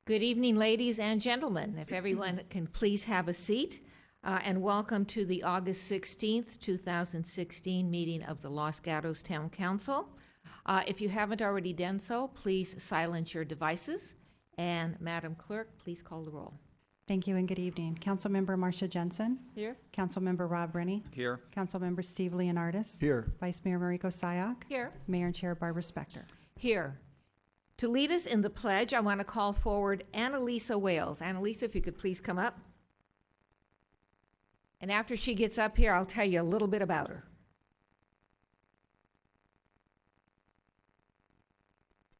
Good evening, ladies and gentlemen. If everyone can please have a seat, and welcome to the August 16th, 2016 meeting of the Los Gatos Town Council. If you haven't already done so, please silence your devices. And Madam Clerk, please call the roll. Thank you and good evening. Councilmember Marcia Jensen. Here. Councilmember Rob Rennie. Here. Councilmember Steve Leonardis. Here. Vice Mayor Mariko Sayak. Here. Mayor and Chair Barbara Spector. Here. To lead us in the pledge, I want to call forward Annalisa Wales. Annalisa, if you could please come up. And after she gets up here, I'll tell you a little bit about her.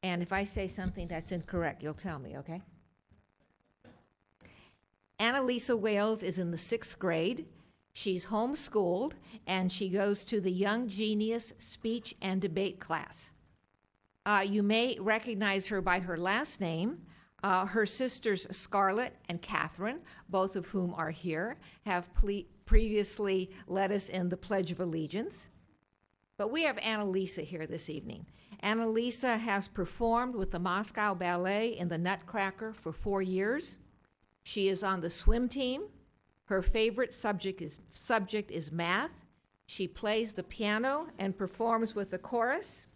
And if I say something that's incorrect, you'll tell me, okay? Annalisa Wales is in the 6th grade. She's homeschooled, and she goes to the Young Genius Speech and Debate class. You may recognize her by her last name. Her sisters Scarlett and Catherine, both of whom are here, have previously led us in the Pledge of Allegiance. But we have Annalisa here this evening. Annalisa has performed with the Moscow Ballet in the Nutcracker for 4 years. She is on the swim team. Her favorite subject is math. She plays the piano and performs with the chorus.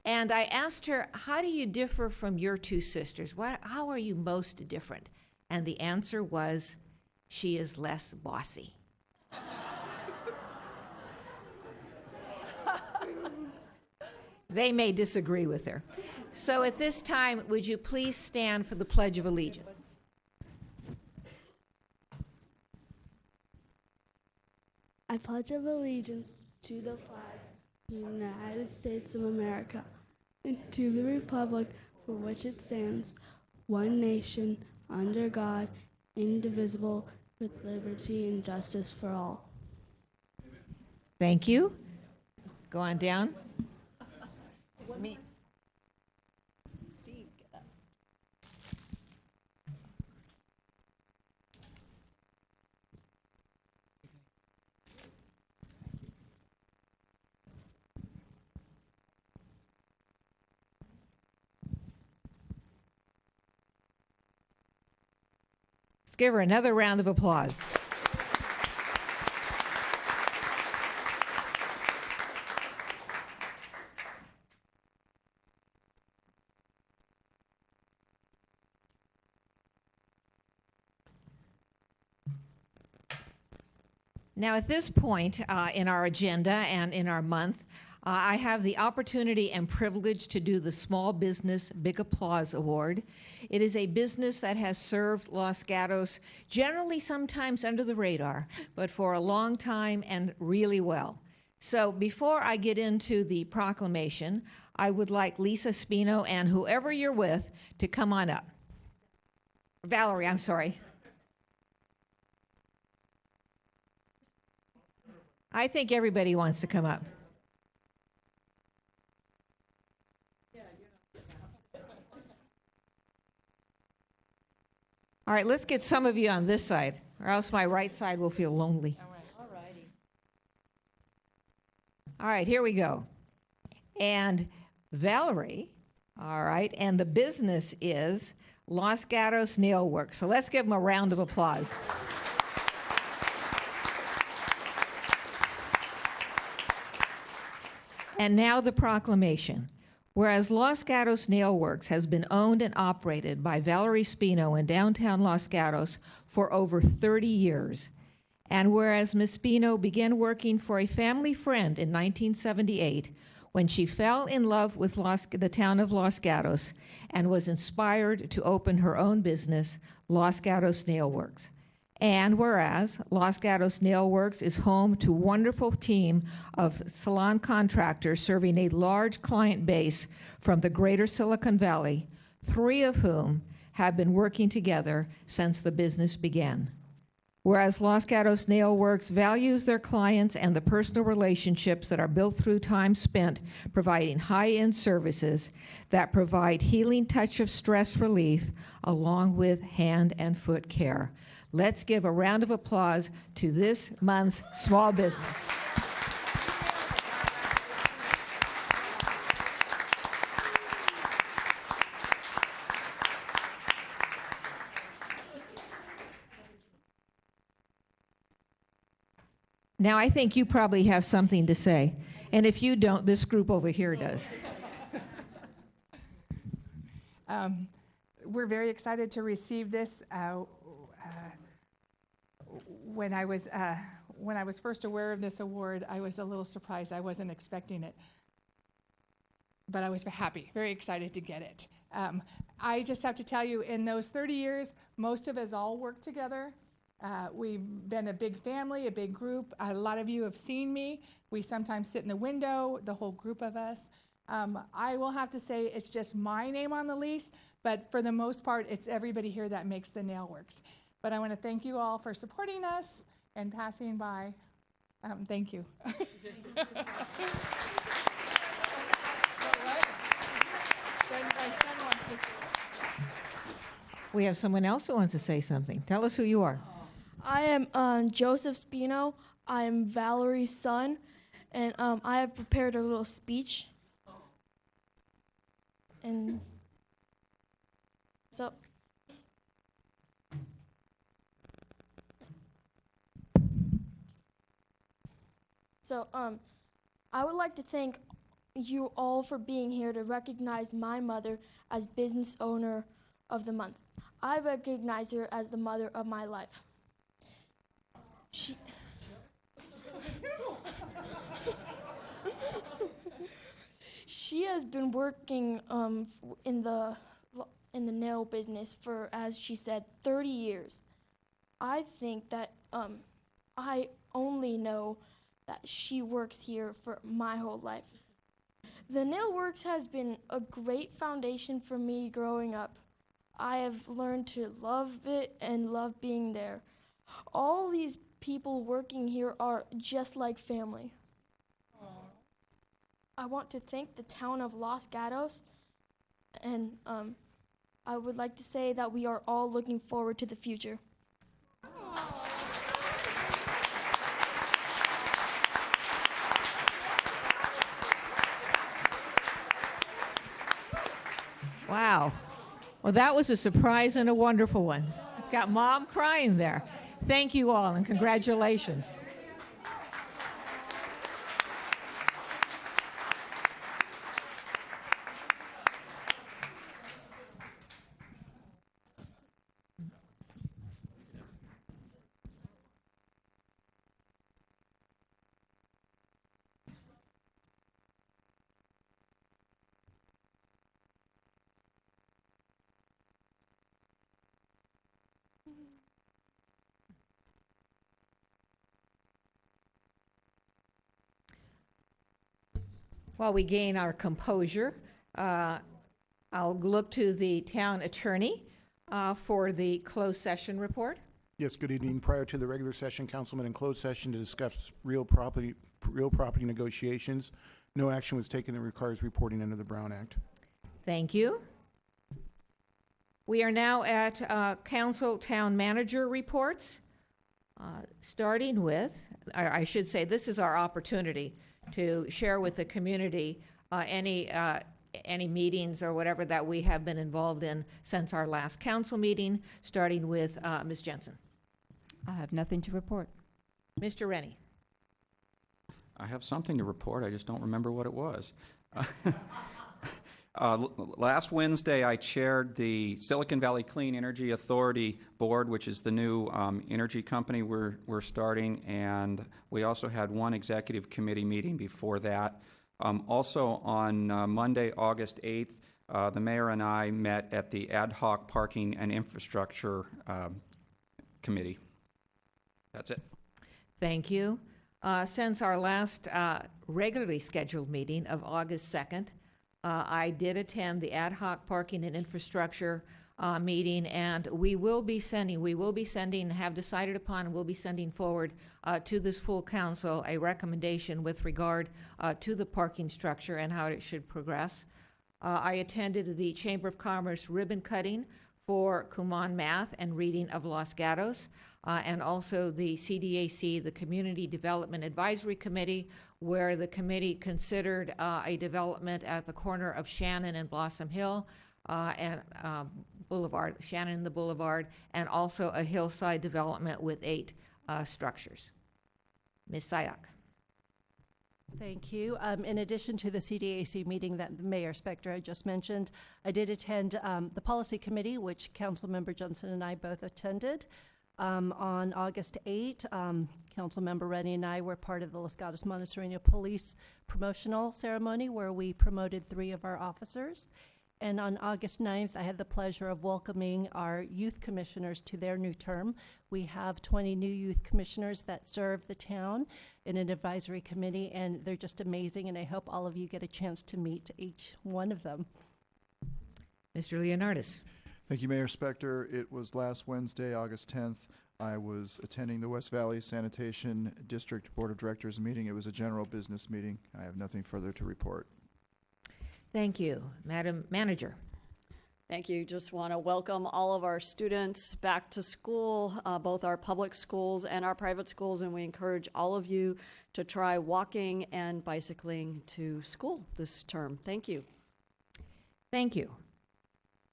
And I asked her, how do you differ from your two sisters? How are you most different? And the answer was, she is less bossy. They may disagree with her. So at this time, would you please stand for the Pledge of Allegiance? I pledge allegiance to the flag of the United States of America and to the republic for which it stands, one nation, under God, indivisible, with liberty and justice for all. Thank you. Go on down. Steve, get up. Let's give her another round of applause. Now, at this point in our agenda and in our month, I have the opportunity and privilege to do the Small Business Big Applause Award. It is a business that has served Los Gatos generally sometimes under the radar, but for a long time and really well. So before I get into the proclamation, I would like Lisa Spino and whoever you're with to come on up. Valerie, I'm sorry. I think everybody wants to come up. All right, let's get some of you on this side, or else my right side will feel lonely. All righty. All right, here we go. And Valerie, all right, and the business is Los Gatos Nail Works. So let's give them a round of applause. And now the proclamation. Whereas Los Gatos Nail Works has been owned and operated by Valerie Spino in downtown Los Gatos for over 30 years, and whereas Ms. Spino began working for a family friend in 1978 when she fell in love with the town of Los Gatos and was inspired to open her own business, Los Gatos Nail Works. And whereas Los Gatos Nail Works is home to a wonderful team of salon contractors serving a large client base from the greater Silicon Valley, 3 of whom have been working together since the business began. Whereas Los Gatos Nail Works values their clients and the personal relationships that are built through time spent providing high-end services that provide healing touch of stress relief along with hand and foot care. Let's give a round of applause to this month's small business. Now, I think you probably have something to say. And if you don't, this group over here does. We're very excited to receive this. When I was first aware of this award, I was a little surprised. I wasn't expecting it, but I was happy, very excited to get it. I just have to tell you, in those 30 years, most of us all worked together. We've been a big family, a big group. A lot of you have seen me. We sometimes sit in the window, the whole group of us. I will have to say it's just my name on the lease, but for the most part, it's everybody here that makes the Nailworks. But I want to thank you all for supporting us and passing by. Thank you. We have someone else who wants to say something. Tell us who you are. I am Joseph Spino. I am Valerie's son, and I have prepared a little speech. And so, I would like to thank you all for being here to recognize my mother as Business Owner of the Month. I recognize her as the mother of my life. She has been working in the nail business for, as she said, 30 years. I think that I only know that she works here for my whole life. The Nail Works has been a great foundation for me growing up. I have learned to love it and love being there. All these people working here are just like family. I want to thank the town of Los Gatos, and I would like to say that we are all looking forward to the future. Wow. Well, that was a surprise and a wonderful one. I've got Mom crying there. Thank you all, and congratulations. While we gain our composure, I'll look to the town attorney for the closed session report. Yes, good evening. Prior to the regular session, councilmen in closed session to discuss real property negotiations. No action was taken that requires reporting under the Brown Act. Thank you. We are now at council town manager reports, starting with, I should say, this is our opportunity to share with the community any meetings or whatever that we have been involved in since our last council meeting, starting with Ms. Jensen. I have nothing to report. Mr. Rennie. I have something to report, I just don't remember what it was. Last Wednesday, I chaired the Silicon Valley Clean Energy Authority Board, which is the new energy company we're starting, and we also had one executive committee meeting before that. Also on Monday, August 8th, the mayor and I met at the Ad Hoc Parking and Infrastructure Committee. That's it. Thank you. Since our last regularly scheduled meeting of August 2nd, I did attend the Ad Hoc Parking and Infrastructure meeting, and we will be sending, have decided upon, and will be sending forward to this full council a recommendation with regard to the parking structure and how it should progress. I attended the Chamber of Commerce ribbon cutting for Kumon Math and Reading of Los Gatos, and also the CDAC, the Community Development Advisory Committee, where the committee considered a development at the corner of Shannon and Blossom Hill and Boulevard, Shannon and the Boulevard, and also a hillside development with 8 structures. Ms. Sayak. Thank you. In addition to the CDAC meeting that Mayor Spector had just mentioned, I did attend the policy committee, which Councilmember Johnson and I both attended. On August 8, Councilmember Reddy and I were part of the Los Gatos Montessorino Police promotional ceremony where we promoted 3 of our officers. And on August 9th, I had the pleasure of welcoming our youth commissioners to their new term. We have 20 new youth commissioners that serve the town in an advisory committee, and they're just amazing, and I hope all of you get a chance to meet each one of them. Mr. Leonardis. Thank you, Mayor Spector. It was last Wednesday, August 10th. I was attending the West Valley Sanitation District Board of Directors meeting. It was a general business meeting. I have nothing further to report. Thank you. Madam Manager. Thank you. Just want to welcome all of our students back to school, both our public schools and our private schools, and we encourage all of you to try walking and bicycling to school this term. Thank you. Thank you.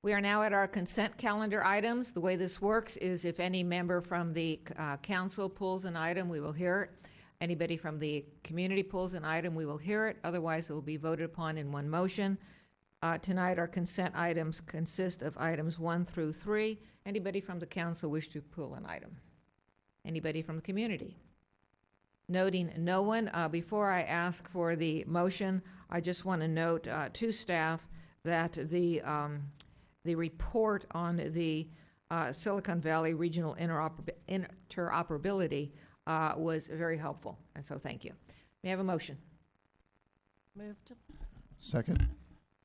We are now at our consent calendar items. The way this works is if any member from the council pulls an item, we will hear it. Anybody from the community pulls an item, we will hear it. Otherwise, it will be voted upon in one motion. Tonight, our consent items consist of items 1 through 3. Anybody from the council wish to pull an item? Anybody from the community? Noting no one, before I ask for the motion, I just want to note to staff that the report on the Silicon Valley Regional Interoperability was very helpful, and so thank you. May I have a motion? Moved. Second.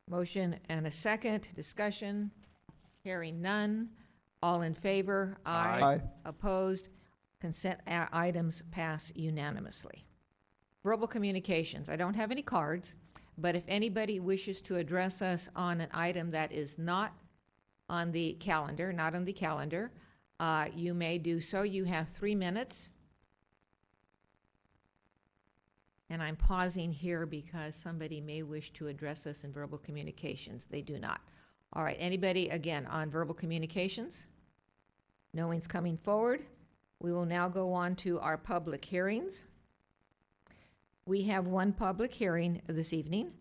Motion and a second. Discussion. Hearing none. All in favor? Aye. Opposed? Consent items pass unanimously. Verbal communications. I don't have any cards, but if anybody wishes to address us on an item that is not on the calendar, you may do so. You have 3 minutes. And I'm pausing here because somebody may wish to address us in verbal communications. They do not. All right, anybody, again, on verbal communications? No one's coming forward. We will now go on to our public hearings. We have one public hearing this evening.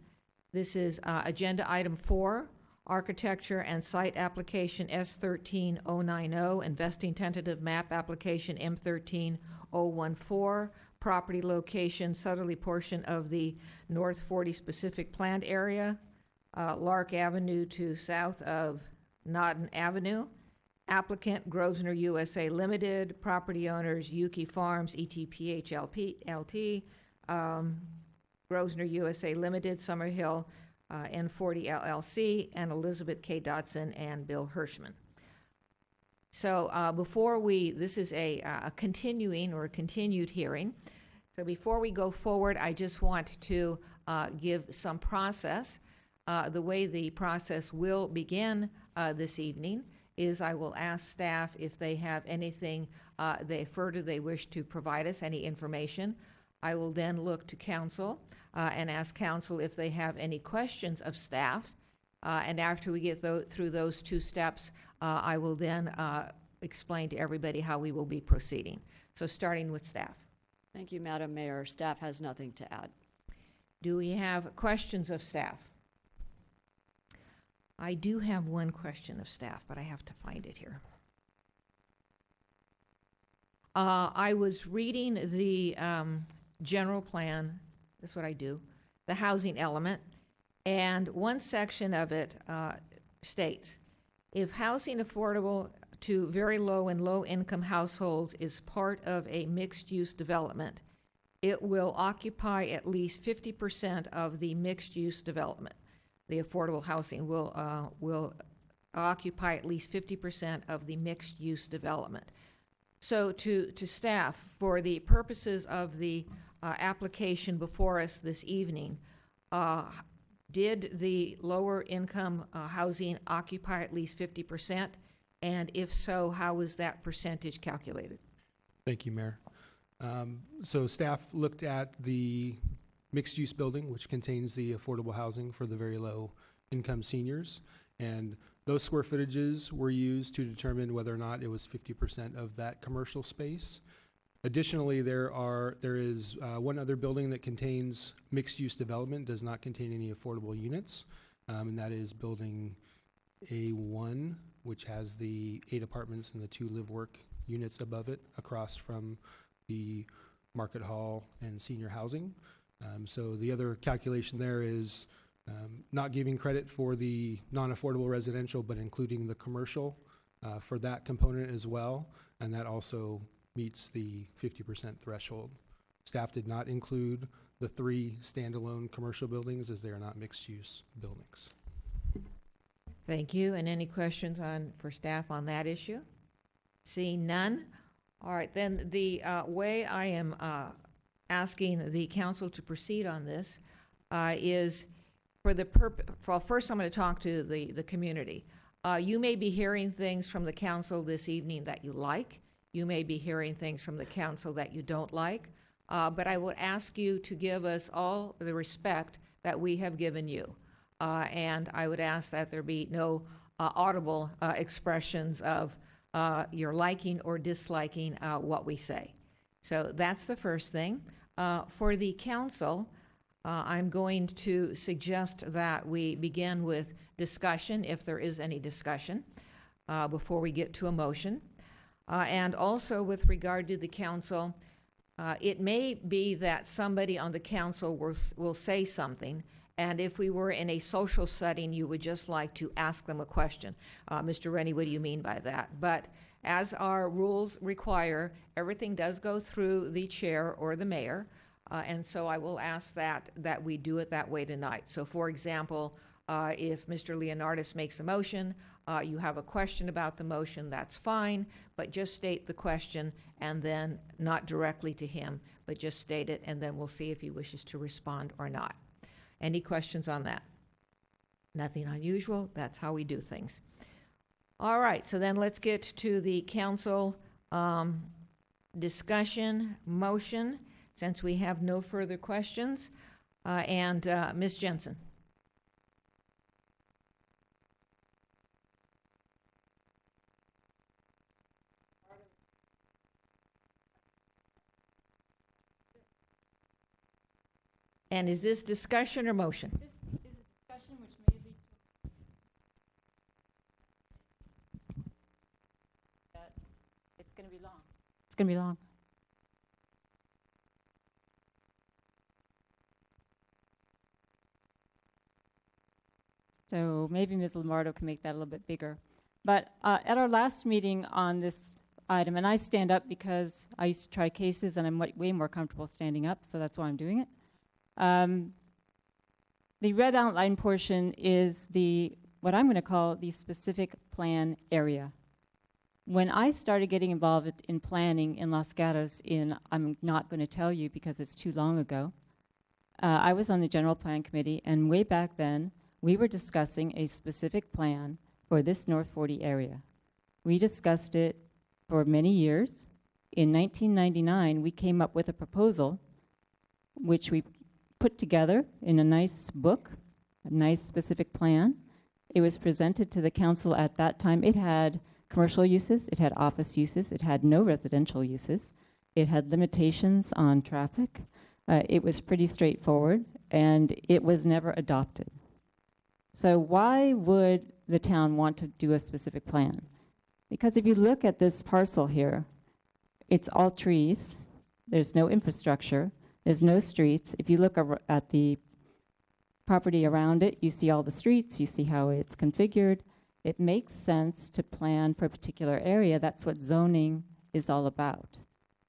This is agenda item 4, Architecture and Site Application S13090, Investing Tentative Map Application M13014, Property Location, southerly portion of the North 40 Specific Planned Area, Lark Avenue to south of Nodden Avenue. Applicant, Grosvenor USA Limited. Property owners, Yuki Farms, ETPH LT, Grosvenor USA Limited, Summerhill, N40 LLC, and Elizabeth K. Dotson and Bill Hirschman. So this is a continued hearing. So before we go forward, I just want to give some process. The way the process will begin this evening is I will ask staff if they have anything further they wish to provide us, any information. I will then look to council and ask council if they have any questions of staff. And after we get through those 2 steps, I will then explain to everybody how we will be proceeding. So starting with staff. Thank you, Madam Mayor. Staff has nothing to add. Do we have questions of staff? I do have one question of staff, but I have to find it here. I was reading the general plan. That's what I do, the housing element. And one section of it states, if housing affordable to very low and low-income households is part of a mixed-use development, it will occupy at least 50% of the mixed-use development. The affordable housing will occupy at least 50% of the mixed-use development. So to staff, for the purposes of the application before us this evening, did the lower income housing occupy at least 50%? And if so, how was that percentage calculated? Thank you, Mayor. So staff looked at the mixed-use building, which contains the affordable housing for the very low-income seniors, and those square footages were used to determine whether or not it was 50% of that commercial space. Additionally, there is one other building that contains mixed-use development, does not contain any affordable units, and that is building A1, which has the 8 apartments and the 2 live-work units above it, across from the Market Hall and senior housing. So the other calculation there is not giving credit for the non-affordable residential, but including the commercial for that component as well, and that also meets the 50% threshold. Staff did not include the 3 standalone commercial buildings as they are not mixed-use buildings. Thank you. And any questions for staff on that issue? Seeing none? All right, then the way I am asking the council to proceed on this is for the well, first I'm going to talk to the community. You may be hearing things from the council this evening that you like. You may be hearing things from the council that you don't like. But I would ask you to give us all the respect that we have given you. And I would ask that there be no audible expressions of your liking or disliking what we say. So that's the first thing. For the council, I'm going to suggest that we begin with discussion, if there is any discussion, before we get to a motion. And also with regard to the council, it may be that somebody on the council will say something, and if we were in a social setting, you would just like to ask them a question. Mr. Rennie, what do you mean by that? But as our rules require, everything does go through the chair or the mayor, and so I will ask that we do it that way tonight. So for example, if Mr. Leonardis makes a motion, you have a question about the motion, that's fine, but just state the question and then not directly to him, but just state it, and then we'll see if he wishes to respond or not. Any questions on that? Nothing unusual. That's how we do things. All right, so then let's get to the council discussion motion, since we have no further questions. Ms. Jensen. And is this discussion or motion? This is a discussion which may lead to... It's going to be long. It's going to be long. So maybe Ms. Lombardo can make that a little bit bigger. But at our last meeting on this item, and I stand up because I used to try cases and I'm way more comfortable standing up, so that's why I'm doing it. The red outline portion is what I'm going to call the specific plan area. When I started getting involved in planning in Los Gatos I'm not going to tell you because it's too long ago, I was on the general plan committee, and way back then, we were discussing a specific plan for this North 40 area. We discussed it for many years. In 1999, we came up with a proposal which we put together in a nice book, a nice specific plan. It was presented to the council at that time. It had commercial uses, it had office uses, it had no residential uses, it had limitations on traffic. It was pretty straightforward, and it was never adopted. So why would the town want to do a specific plan? Because if you look at this parcel here, it's all trees, there's no infrastructure, there's no streets. If you look at the property around it, you see all the streets, you see how it's configured. It makes sense to plan for a particular area. That's what zoning is all about.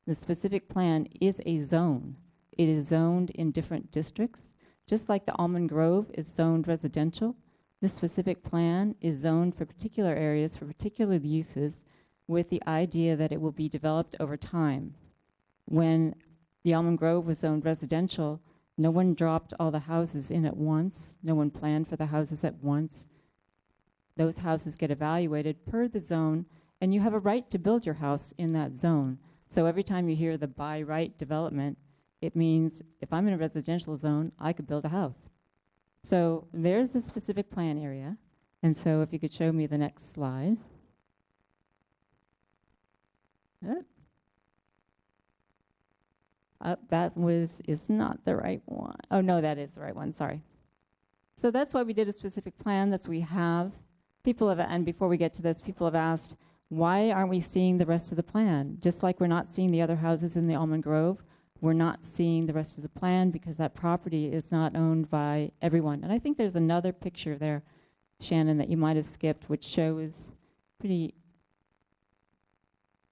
The specific plan is a zone. It is zoned in different districts. Just like the Almond Grove is zoned residential, this specific plan is zoned for particular areas, for particular uses, with the idea that it will be developed over time. When the Almond Grove was zoned residential, no one dropped all the houses in at once. No one planned for the houses at once. Those houses get evaluated per the zone, and you have a right to build your house in that zone. So every time you hear the by right development, it means if I'm in a residential zone, I could build a house. So there's a specific plan area. And so if you could show me the next slide. is not the right one. Oh, no, that is the right one, sorry. So that's why we did a specific plan. That's what we have. People have, and before we get to this, people have asked, why aren't we seeing the rest of the plan? Just like we're not seeing the other houses in the Almond Grove, we're not seeing the rest of the plan because that property is not owned by everyone. And I think there's another picture there, Shannon, that you might have skipped, which shows pretty,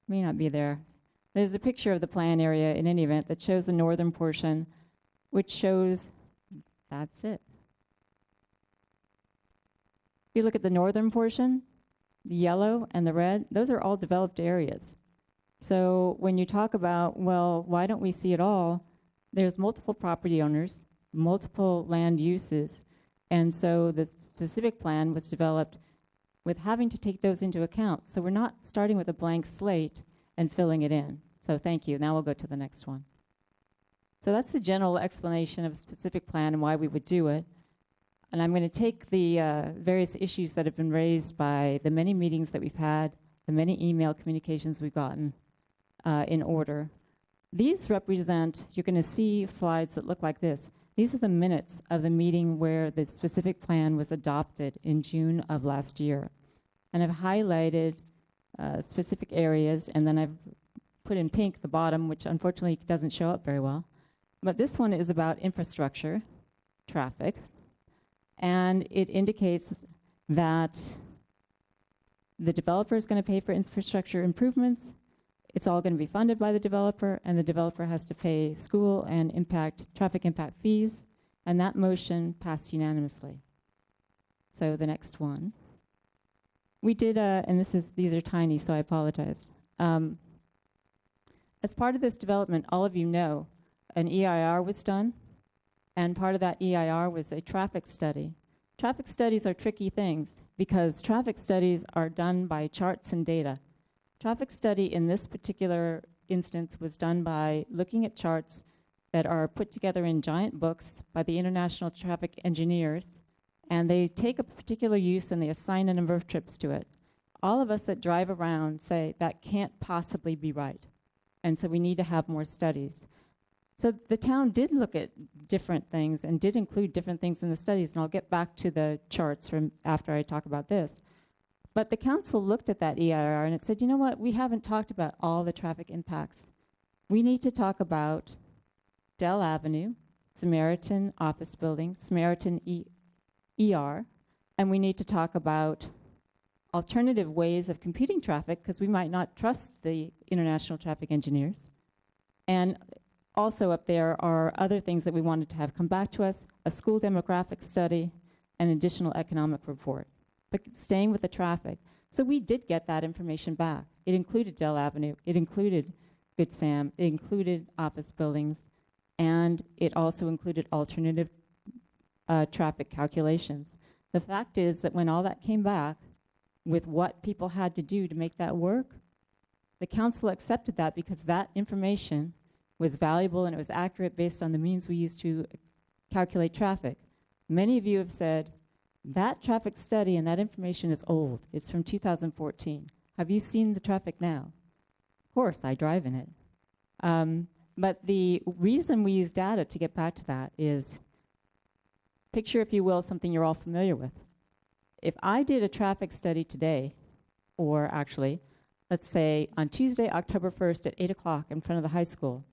may not be there. There's a picture of the plan area in any event that shows the northern portion, which shows, that's it. If you look at the northern portion, the yellow and the red, those are all developed areas. So when you talk about, well, why don't we see it all? There's multiple property owners, multiple land uses, and so the specific plan was developed with having to take those into account. So we're not starting with a blank slate and filling it in. So thank you. Now we'll go to the next one. So that's the general explanation of a specific plan and why we would do it. And I'm going to take the various issues that have been raised by the many meetings that we've had, the many email communications we've gotten in order. These represent, you're going to see slides that look like this. These are the minutes of the meeting where the specific plan was adopted in June of last year. And I've highlighted specific areas, and then I've put in pink the bottom, which unfortunately doesn't show up very well. But this one is about infrastructure, traffic, and it indicates that the developer is going to pay for infrastructure improvements. It's all going to be funded by the developer, and the developer has to pay school and traffic impact fees, and that motion passed unanimously. So the next one. We did, and these are tiny, so I apologize. As part of this development, all of you know, an EIR was done, and part of that EIR was a traffic study. Traffic studies are tricky things because traffic studies are done by charts and data. Traffic study in this particular instance was done by looking at charts that are put together in giant books by the International Traffic Engineers, and they take a particular use and they assign a number of trips to it. All of us that drive around say that can't possibly be right, and so we need to have more studies. So the town did look at different things and did include different things in the studies, and I'll get back to the charts from after I talk about this. But the council looked at that EIR and it said, you know what, we haven't talked about all the traffic impacts. We need to talk about Dell Avenue, Samaritan Office Building, Samaritan ER, and we need to talk about alternative ways of computing traffic because we might not trust the International Traffic Engineers. And also up there are other things that we wanted to have come back to us, a school demographic study, an additional economic report, but staying with the traffic. So we did get that information back. It included Dell Avenue, it included Good Sam, it included office buildings, and it also included alternative traffic calculations. The fact is that when all that came back with what people had to do to make that work, the council accepted that because that information was valuable and it was accurate based on the means we used to calculate traffic. Many of you have said, that traffic study and that information is old. It's from 2014. Have you seen the traffic now? Of course, I drive in it. But the reason we use data to get back to that is, picture, if you will, something you're all familiar with. If I did a traffic study today, or actually, let's say on Tuesday, October 1st at 8 o'clock in front of the high school,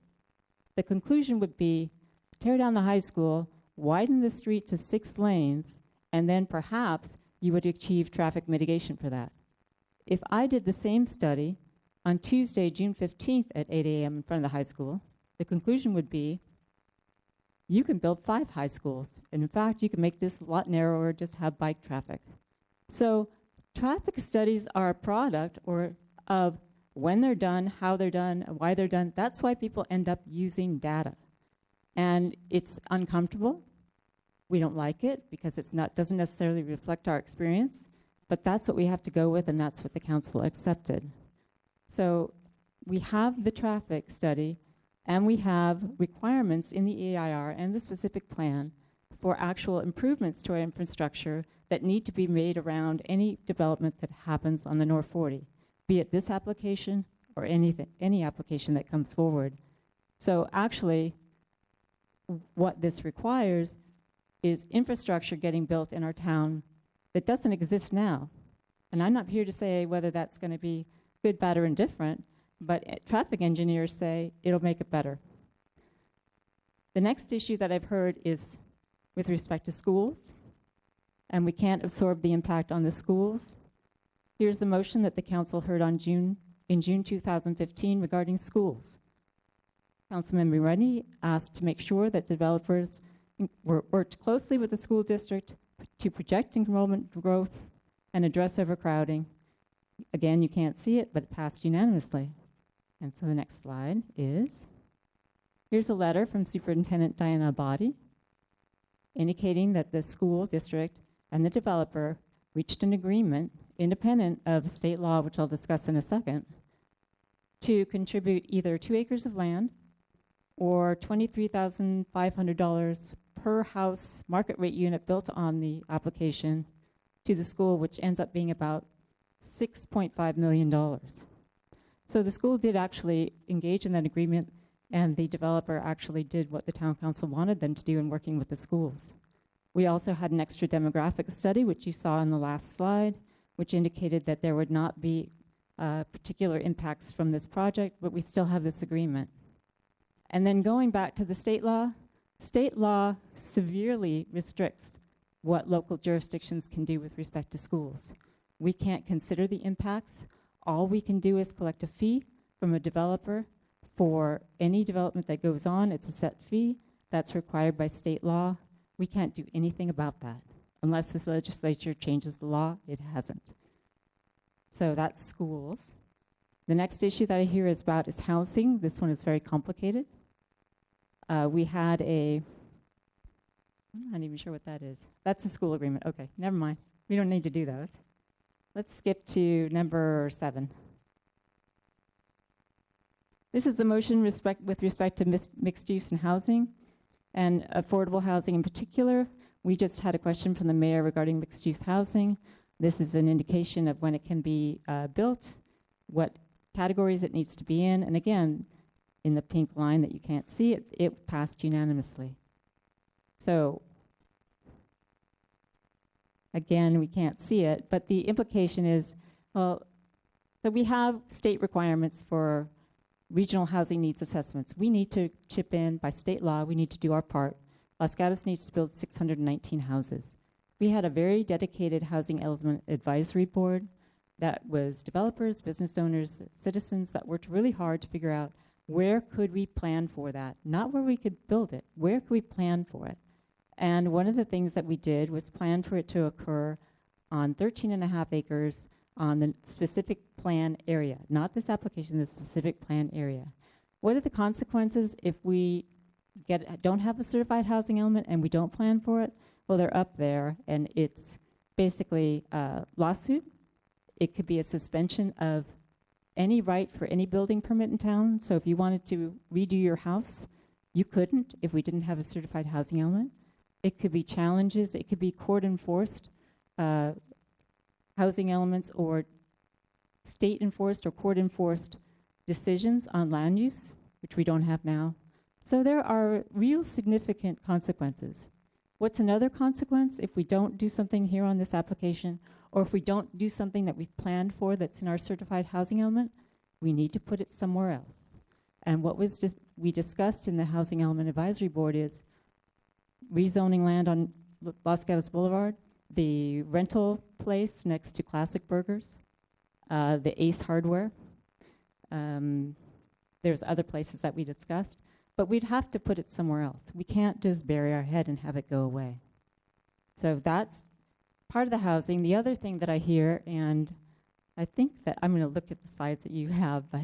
the conclusion would be tear down the high school, widen the street to 6 lanes, and then perhaps you would achieve traffic mitigation for that. If I did the same study on Tuesday, June 15th at 8 a.m. in front of the high school, the conclusion would be you can build 5 high schools. And in fact, you can make this a lot narrower, just have bike traffic. So traffic studies are a product of when they're done, how they're done, why they're done. That's why people end up using data. And it's uncomfortable. We don't like it because doesn't necessarily reflect our experience, but that's what we have to go with, and that's what the council accepted. So we have the traffic study, and we have requirements in the EIR and the specific plan for actual improvements to our infrastructure that need to be made around any development that happens on the North 40, be it this application or any application that comes forward. So actually, what this requires is infrastructure getting built in our town that doesn't exist now. And I'm not here to say whether that's going to be good, bad, or indifferent, but traffic engineers say it'll make it better. The next issue that I've heard is with respect to schools, and we can't absorb the impact on the schools. Here's the motion that the council heard in June 2015 regarding schools. Councilmember Rennie asked to make sure that developers worked closely with the school district to project enrollment growth and address overcrowding. Again, you can't see it, but it passed unanimously. And so the next slide is, here's a letter from Superintendent Diana Abadi indicating that the school district and the developer reached an agreement, independent of state law, which I'll discuss in a second, to contribute either 2 acres of land or $23,500 per house market rate unit built on the application to the school, which ends up being about $6.5 million. So the school did actually engage in that agreement, and the developer actually did what the town council wanted them to do in working with the schools. We also had an extra demographic study, which you saw in the last slide, which indicated that there would not be particular impacts from this project, but we still have this agreement. And then going back to the state law severely restricts what local jurisdictions can do with respect to schools. We can't consider the impacts. All we can do is collect a fee from a developer for any development that goes on. It's a set fee that's required by state law. We can't do anything about that. Unless this legislature changes the law, it hasn't. So that's schools. The next issue that I hear is housing. This one is very complicated. We had I'm not even sure what that is. That's the school agreement. Okay, never mind. We don't need to do those. Let's skip to number 7. This is the motion with respect to mixed use and housing, and affordable housing in particular. We just had a question from the mayor regarding mixed use housing. This is an indication of when it can be built, what categories it needs to be in, and again, in the pink line that you can't see, it passed unanimously. So again, we can't see it, but the implication is, well, so we have state requirements for regional housing needs assessments. We need to chip in by state law. We need to do our part. Los Gatos needs to build 619 houses. We had a very dedicated housing element advisory board that was developers, business owners, citizens that worked really hard to figure out where could we plan for that? Not where we could build it, where could we plan for it? And one of the things that we did was plan for it to occur on 13.5 acres on the specific plan area, not this application, the specific plan area. What are the consequences if we don't have a certified housing element and we don't plan for it? Well, they're up there, and it's basically a lawsuit. It could be a suspension of any right for any building permit in town. So if you wanted to redo your house, you couldn't if we didn't have a certified housing element. It could be challenges. It could be court-enforced housing elements or state-enforced or court-enforced decisions on land use, which we don't have now. So there are real significant consequences. What's another consequence if we don't do something here on this application, or if we don't do something that we've planned for that's in our certified housing element? We need to put it somewhere else. And what we discussed in the Housing Element Advisory Board is rezoning land on Los Gatos Boulevard, the rental place next to Classic Burgers, the Ace Hardware. There's other places that we discussed, but we'd have to put it somewhere else. We can't just bury our head and have it go away. So that's part of the housing. The other thing that I hear, and I think that I'm going to look at the slides that you have, but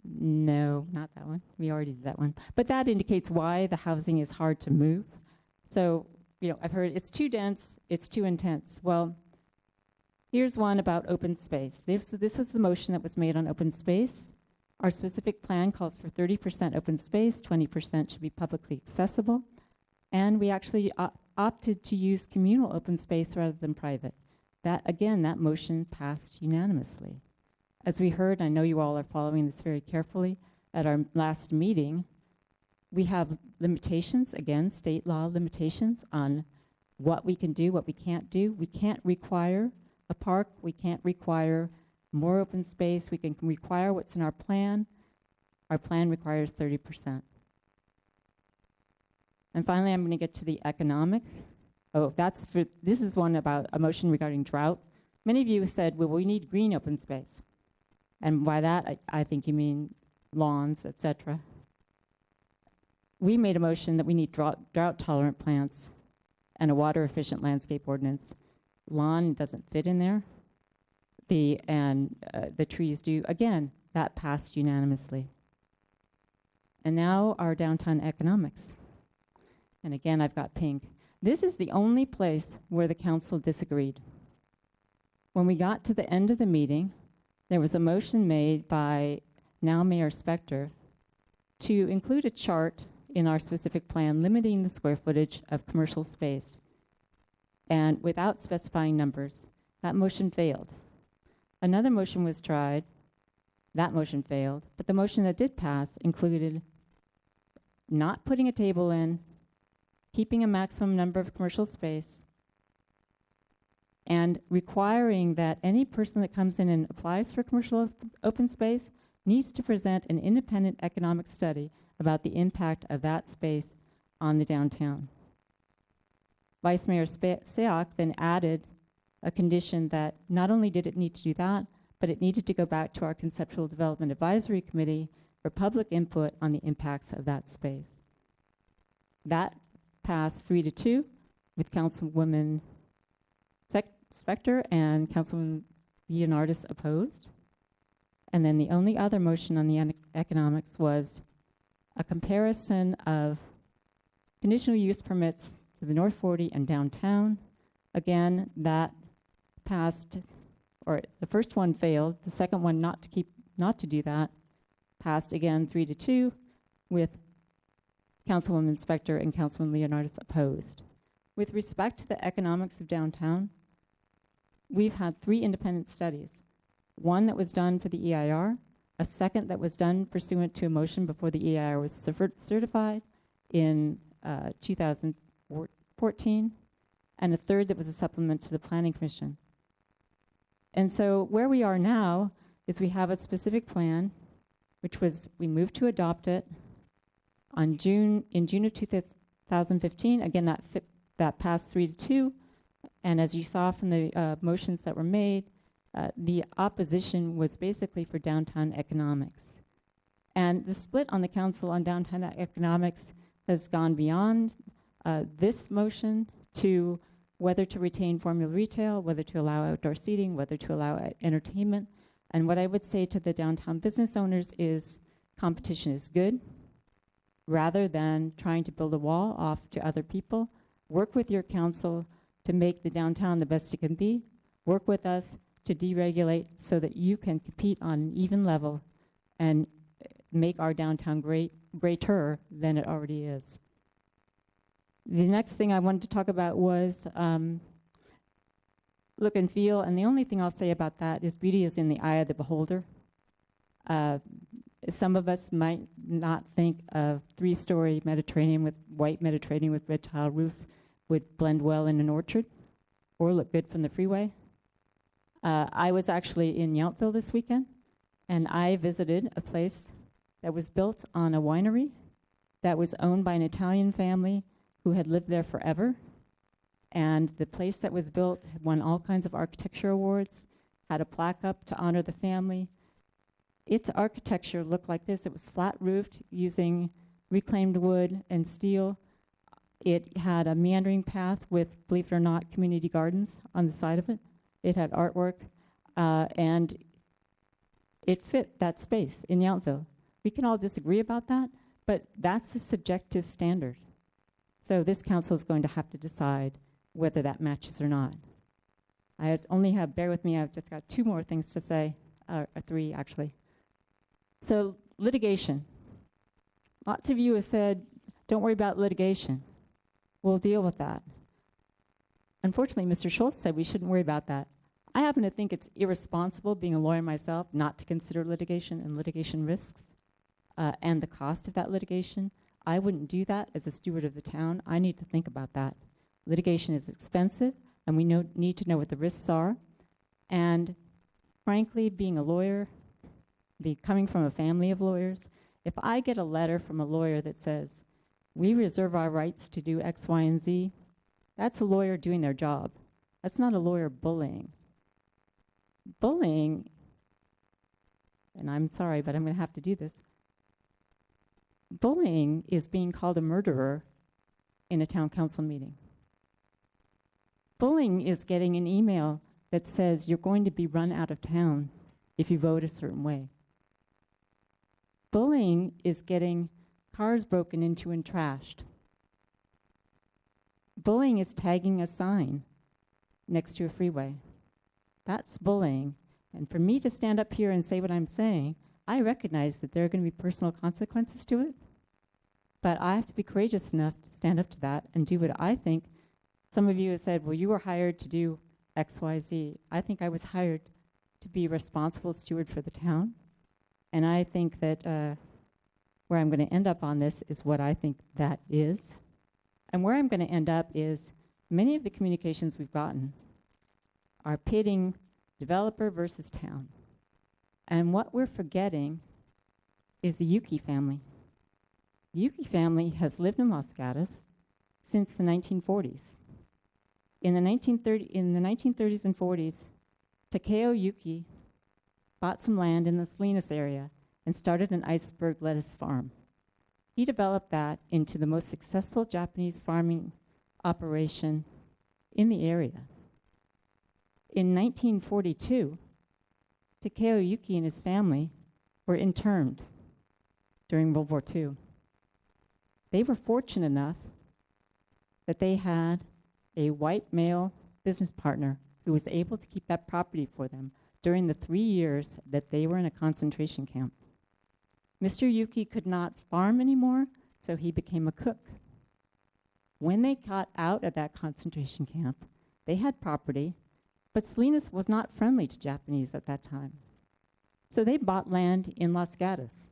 no, not that one. We already did that one. But that indicates why the housing is hard to move. So, I've heard it's too dense, it's too intense. Well, here's one about open space. This was the motion that was made on open space. Our specific plan calls for 30% open space, 20% should be publicly accessible. And we actually opted to use communal open space rather than private. That motion passed unanimously. As we heard, I know you all are following this very carefully, at our last meeting, we have limitations, again, state law limitations on what we can do, what we can't do. We can't require a park. We can't require more open space. We can require what's in our plan. Our plan requires 30%. And finally, I'm going to get to the economic. Oh, this is one about a motion regarding drought. Many of you said, well, we need green open space. And by that, I think you mean lawns, etc. We made a motion that we need drought-tolerant plants and a water-efficient landscape ordinance. Lawn doesn't fit in there. The trees do. Again, that passed unanimously. And now our downtown economics. And again, I've got pink. This is the only place where the council disagreed. When we got to the end of the meeting, there was a motion made by now Mayor Spector to include a chart in our specific plan limiting the square footage of commercial space, and without specifying numbers. That motion failed. Another motion was tried. That motion failed. But the motion that did pass included not putting a table in, keeping a maximum number of commercial space, and requiring that any person that comes in and applies for commercial open space needs to present an independent economic study about the impact of that space on the downtown. Vice Mayor Seok then added a condition that not only did it need to do that, but it needed to go back to our Conceptual Development Advisory Committee for public input on the impacts of that space. That passed 3-2 with Councilwoman Spector and Councilwoman Leonardis opposed. And then the only other motion on the economics was a comparison of conditional use permits to the North 40 and downtown. Again, that passed, or the first one failed. The second one, not to do that, passed again 3-2 with Councilwoman Spector and Councilman Leonardis opposed. With respect to the economics of downtown, we've had 3 independent studies. One that was done for the EIR, a second that was done pursuant to a motion before the EIR was certified in 2014, and a third that was a supplement to the Planning Commission. And so where we are now is we have a specific plan, which was, we moved to adopt it in June of 2015. Again, that passed 3-2. And as you saw from the motions that were made, the opposition was basically for downtown economics. And the split on the council on downtown economics has gone beyond this motion to whether to retain formula retail, whether to allow outdoor seating, whether to allow entertainment. And what I would say to the downtown business owners is competition is good. Rather than trying to build a wall off to other people, work with your council to make the downtown the best it can be. Work with us to deregulate so that you can compete on an even level and make our downtown greater than it already is. The next thing I wanted to talk about was look and feel, and the only thing I'll say about that is beauty is in the eye of the beholder. Some of us might not think of 3-story Mediterranean with white Mediterranean with red tile roofs would blend well in an orchard or look good from the freeway. I was actually in Yountville this weekend, and I visited a place that was built on a winery that was owned by an Italian family who had lived there forever. And the place that was built had won all kinds of architecture awards, had a plaque up to honor the family. Its architecture looked like this. It was flat roofed using reclaimed wood and steel. It had a meandering path with, believe it or not, community gardens on the side of it. It had artwork, and it fit that space in Yountville. We can all disagree about that, but that's a subjective standard. So this council is going to have to decide whether that matches or not. I only have, bear with me, I've just got 2 more things to say, or 3 actually. So litigation. Lots of you have said, don't worry about litigation. We'll deal with that. Unfortunately, Mr. Schultz said we shouldn't worry about that. I happen to think it's irresponsible, being a lawyer myself, not to consider litigation and litigation risks. and the cost of that litigation. I wouldn't do that as a steward of the town. I need to think about that. Litigation is expensive, and we need to know what the risks are. And frankly, being a lawyer, coming from a family of lawyers, if I get a letter from a lawyer that says, we reserve our rights to do X, Y, and Z, that's a lawyer doing their job. That's not a lawyer bullying. Bullying, and I'm sorry, but I'm going to have to do this. Bullying is being called a murderer in a town council meeting. Bullying is getting an email that says you're going to be run out of town if you vote a certain way. Bullying is getting cars broken into and trashed. Bullying is tagging a sign next to a freeway. That's bullying. And for me to stand up here and say what I'm saying, I recognize that there are going to be personal consequences to it, but I have to be courageous enough to stand up to that and do what I think. Some of you have said, well, you were hired to do X, Y, Z. I think I was hired to be a responsible steward for the town. And I think that where I'm going to end up on this is what I think that is. And where I'm going to end up is many of the communications we've gotten are pitting developer versus town. And what we're forgetting is the Yuki family. The Yuki family has lived in Los Gatos since the 1940s. In the 1930s and 40s, Takeo Yuki bought some land in the Salinas area and started an iceberg lettuce farm. He developed that into the most successful Japanese farming operation in the area. In 1942, Takeo Yuki and his family were interned during World War II. They were fortunate enough that they had a white male business partner who was able to keep that property for them during the 3 years that they were in a concentration camp. Mr. Yuki could not farm anymore, so he became a cook. When they got out of that concentration camp, they had property, but Salinas was not friendly to Japanese at that time. So they bought land in Los Gatos,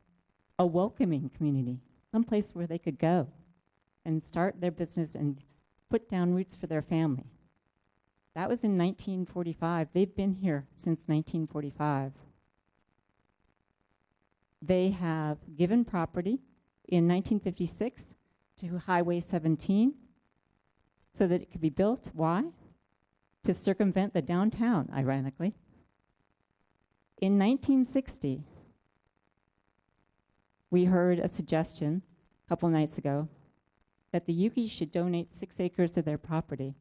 a welcoming community, someplace where they could go and start their business and put down roots for their family. That was in 1945. They've been here since 1945. They have given property in 1956 to Highway 17 so that it could be built. Why? To circumvent the downtown, ironically. In 1960, we heard a suggestion a couple nights ago that the Yukis should donate 6 acres of their property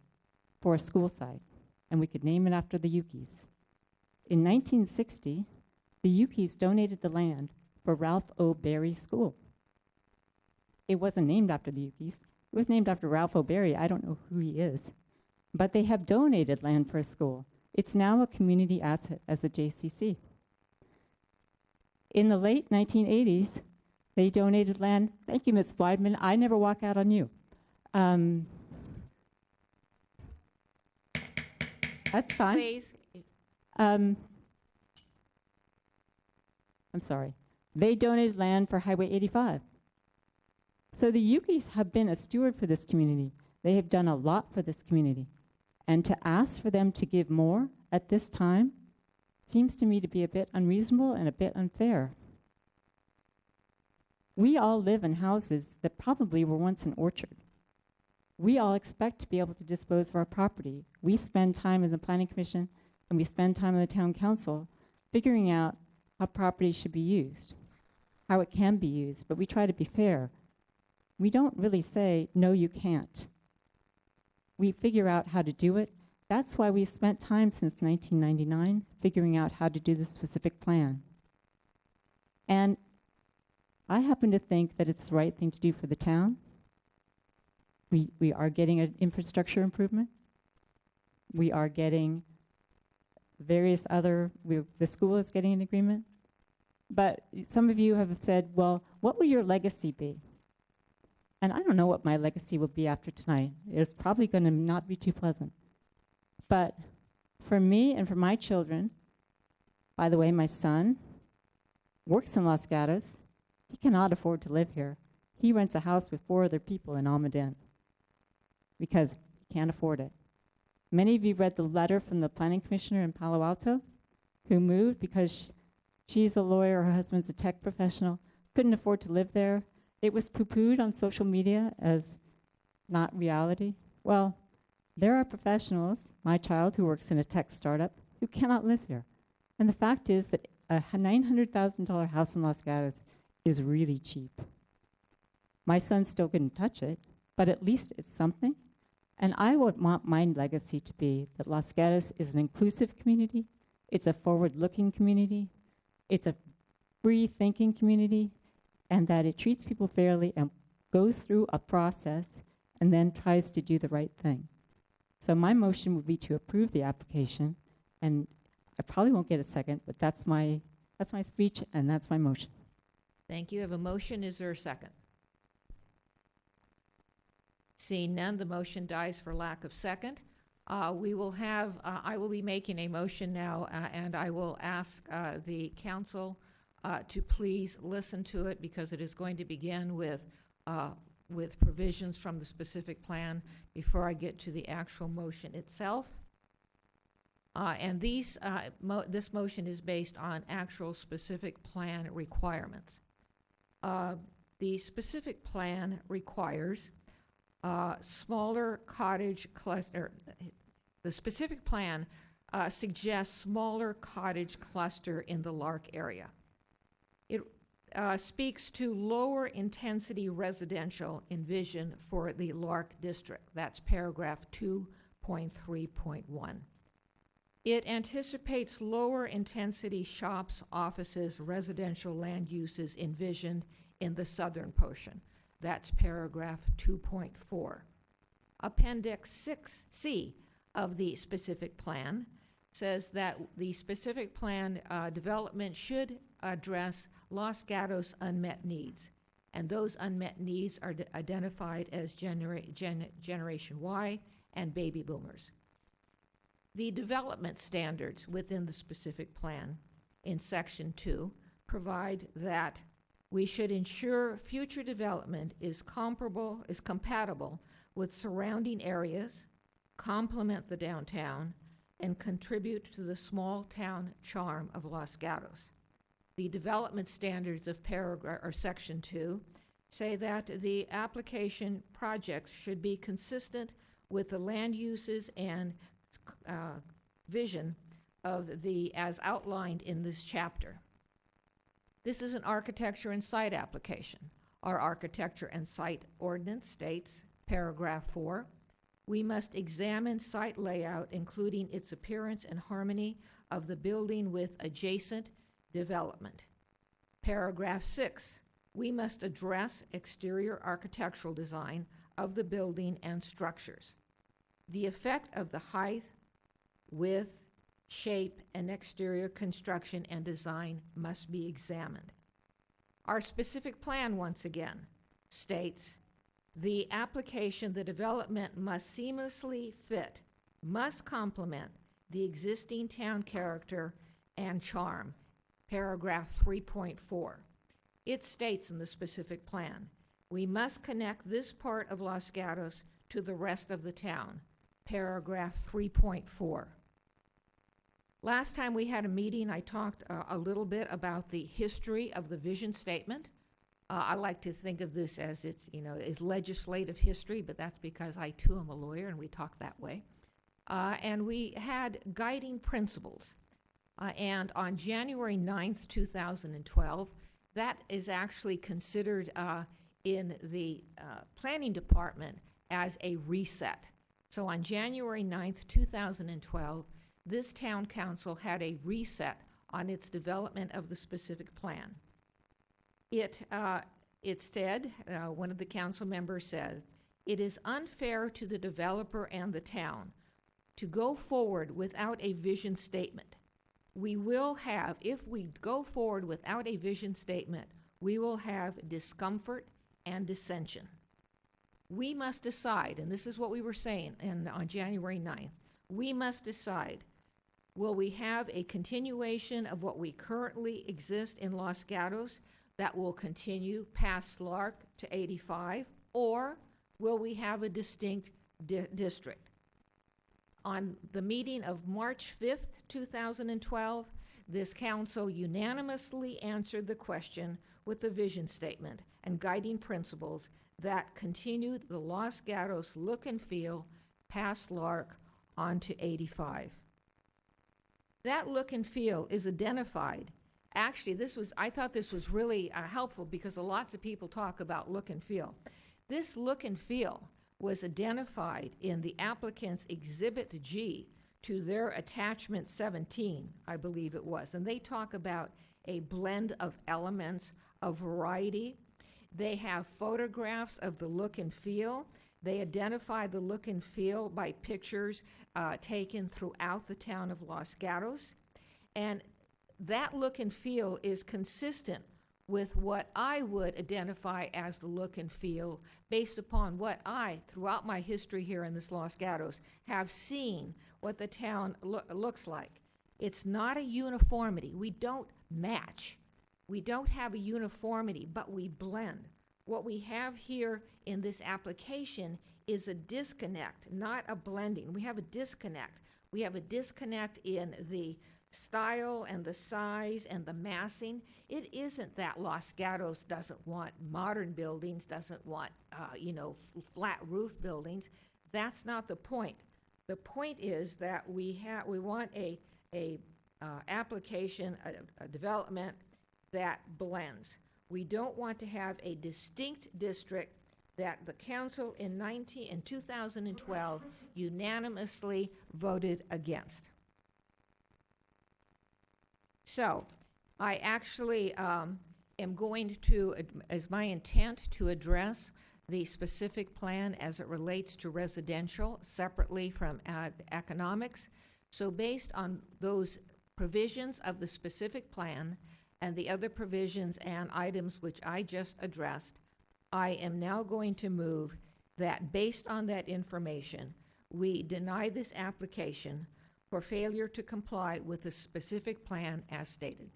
for a school site, and we could name it after the Yukis. In 1960, the Yukis donated the land for Ralph O. Berry School. It wasn't named after the Yukis. It was named after Ralph O. Berry. I don't know who he is. But they have donated land for a school. It's now a community asset as a JCC. In the late 1980s, they donated land. Thank you, Ms. Weidman. I never walk out on you. That's fine. Please. I'm sorry. They donated land for Highway 85. So the Yukis have been a steward for this community. They have done a lot for this community. And to ask for them to give more at this time seems to me to be a bit unreasonable and a bit unfair. We all live in houses that probably were once an orchard. We all expect to be able to dispose of our property. We spend time in the Planning Commission and we spend time in the Town Council figuring out how property should be used, how it can be used, but we try to be fair. We don't really say, no, you can't. We figure out how to do it. That's why we spent time since 1999 figuring out how to do the specific plan. And I happen to think that it's the right thing to do for the town. We are getting an infrastructure improvement. We are getting various other, the school is getting an agreement. But some of you have said, well, what will your legacy be? And I don't know what my legacy will be after tonight. It's probably going to not be too pleasant. But for me and for my children, by the way, my son works in Los Gatos. He cannot afford to live here. He rents a house with 4 other people in Almaden because he can't afford it. Many of you read the letter from the planning commissioner in Palo Alto who moved because she's a lawyer, her husband's a tech professional, couldn't afford to live there. It was poo-pooed on social media as not reality. Well, there are professionals, my child who works in a tech startup, who cannot live here. And the fact is that a $900,000 house in Los Gatos is really cheap. My son still couldn't touch it, but at least it's something. And I would want my legacy to be that Los Gatos is an inclusive community, it's a forward-looking community, it's a free-thinking community, and that it treats people fairly and goes through a process and then tries to do the right thing. So my motion would be to approve the application, and I probably won't get a second, but that's my speech and that's my motion. Thank you. I have a motion. Is there a second? Seeing none, the motion dies for lack of second. I will be making a motion now, and I will ask the council to please listen to it because it is going to begin with provisions from the specific plan before I get to the actual motion itself. And this motion is based on actual specific plan requirements. The specific plan requires smaller cottage cluster. The specific plan suggests smaller cottage cluster in the Lark area. It speaks to lower intensity residential envisioned for the Lark district. That's paragraph 2.3.1. It anticipates lower intensity shops, offices, residential land uses envisioned in the southern portion. That's paragraph 2.4. Appendix 6C of the specific plan says that the specific plan development should address Los Gatos unmet needs. And those unmet needs are identified as Generation Y and baby boomers. The development standards within the specific plan in Section 2 provide that we should ensure future development is compatible with surrounding areas, complement the downtown, and contribute to the small town charm of Los Gatos. The development standards of Section 2 say that the application projects should be consistent with the land uses and vision of as outlined in this chapter. This is an architecture and site application. Our architecture and site ordinance states, paragraph 4, we must examine site layout, including its appearance and harmony of the building with adjacent development. Paragraph 6, we must address exterior architectural design of the building and structures. The effect of the height, width, shape, and exterior construction and design must be examined. Our specific plan, once again, states the application, the development must seamlessly fit, must complement the existing town character and charm, paragraph 3.4. It states in the specific plan, we must connect this part of Los Gatos to the rest of the town, paragraph 3.4. Last time we had a meeting, I talked a little bit about the history of the vision statement. I like to think of this as as legislative history, but that's because I too am a lawyer and we talk that way. And we had guiding principles. And on January 9th, 2012, that is actually considered in the planning department as a reset. So on January 9th, 2012, this town council had a reset on its development of the specific plan. It said, one of the council members said, it is unfair to the developer and the town to go forward without a vision statement. We will have, if we go forward without a vision statement, we will have discomfort and dissension. We must decide, and this is what we were saying on January 9th, we must decide, will we have a continuation of what we currently exist in Los Gatos that will continue past Lark to 85, or will we have a distinct district? On the meeting of March 5th, 2012, this council unanimously answered the question with the vision statement and guiding principles that continued the Los Gatos look and feel past Lark onto 85. That look and feel is identified. Actually, I thought this was really helpful because lots of people talk about look and feel. This look and feel was identified in the applicant's Exhibit G to their attachment 17, I believe it was. And they talk about a blend of elements, a variety. They have photographs of the look and feel. They identify the look and feel by pictures taken throughout the town of Los Gatos. And that look and feel is consistent with what I would identify as the look and feel based upon what I, throughout my history here in this Los Gatos, have seen what the town looks like. It's not a uniformity. We don't match. We don't have a uniformity, but we blend. What we have here in this application is a disconnect, not a blending. We have a disconnect. We have a disconnect in the style and the size and the massing. It isn't that Los Gatos doesn't want modern buildings, doesn't want, flat roof buildings. That's not the point. The point is that we want a application, a development that blends. We don't want to have a distinct district that the council in 2012 unanimously voted against. So I actually am going to, as my intent, to address the specific plan as it relates to residential separately from economics. So based on those provisions of the specific plan and the other provisions and items which I just addressed, I am now going to move that based on that information, we deny this application for failure to comply with the specific plan as stated.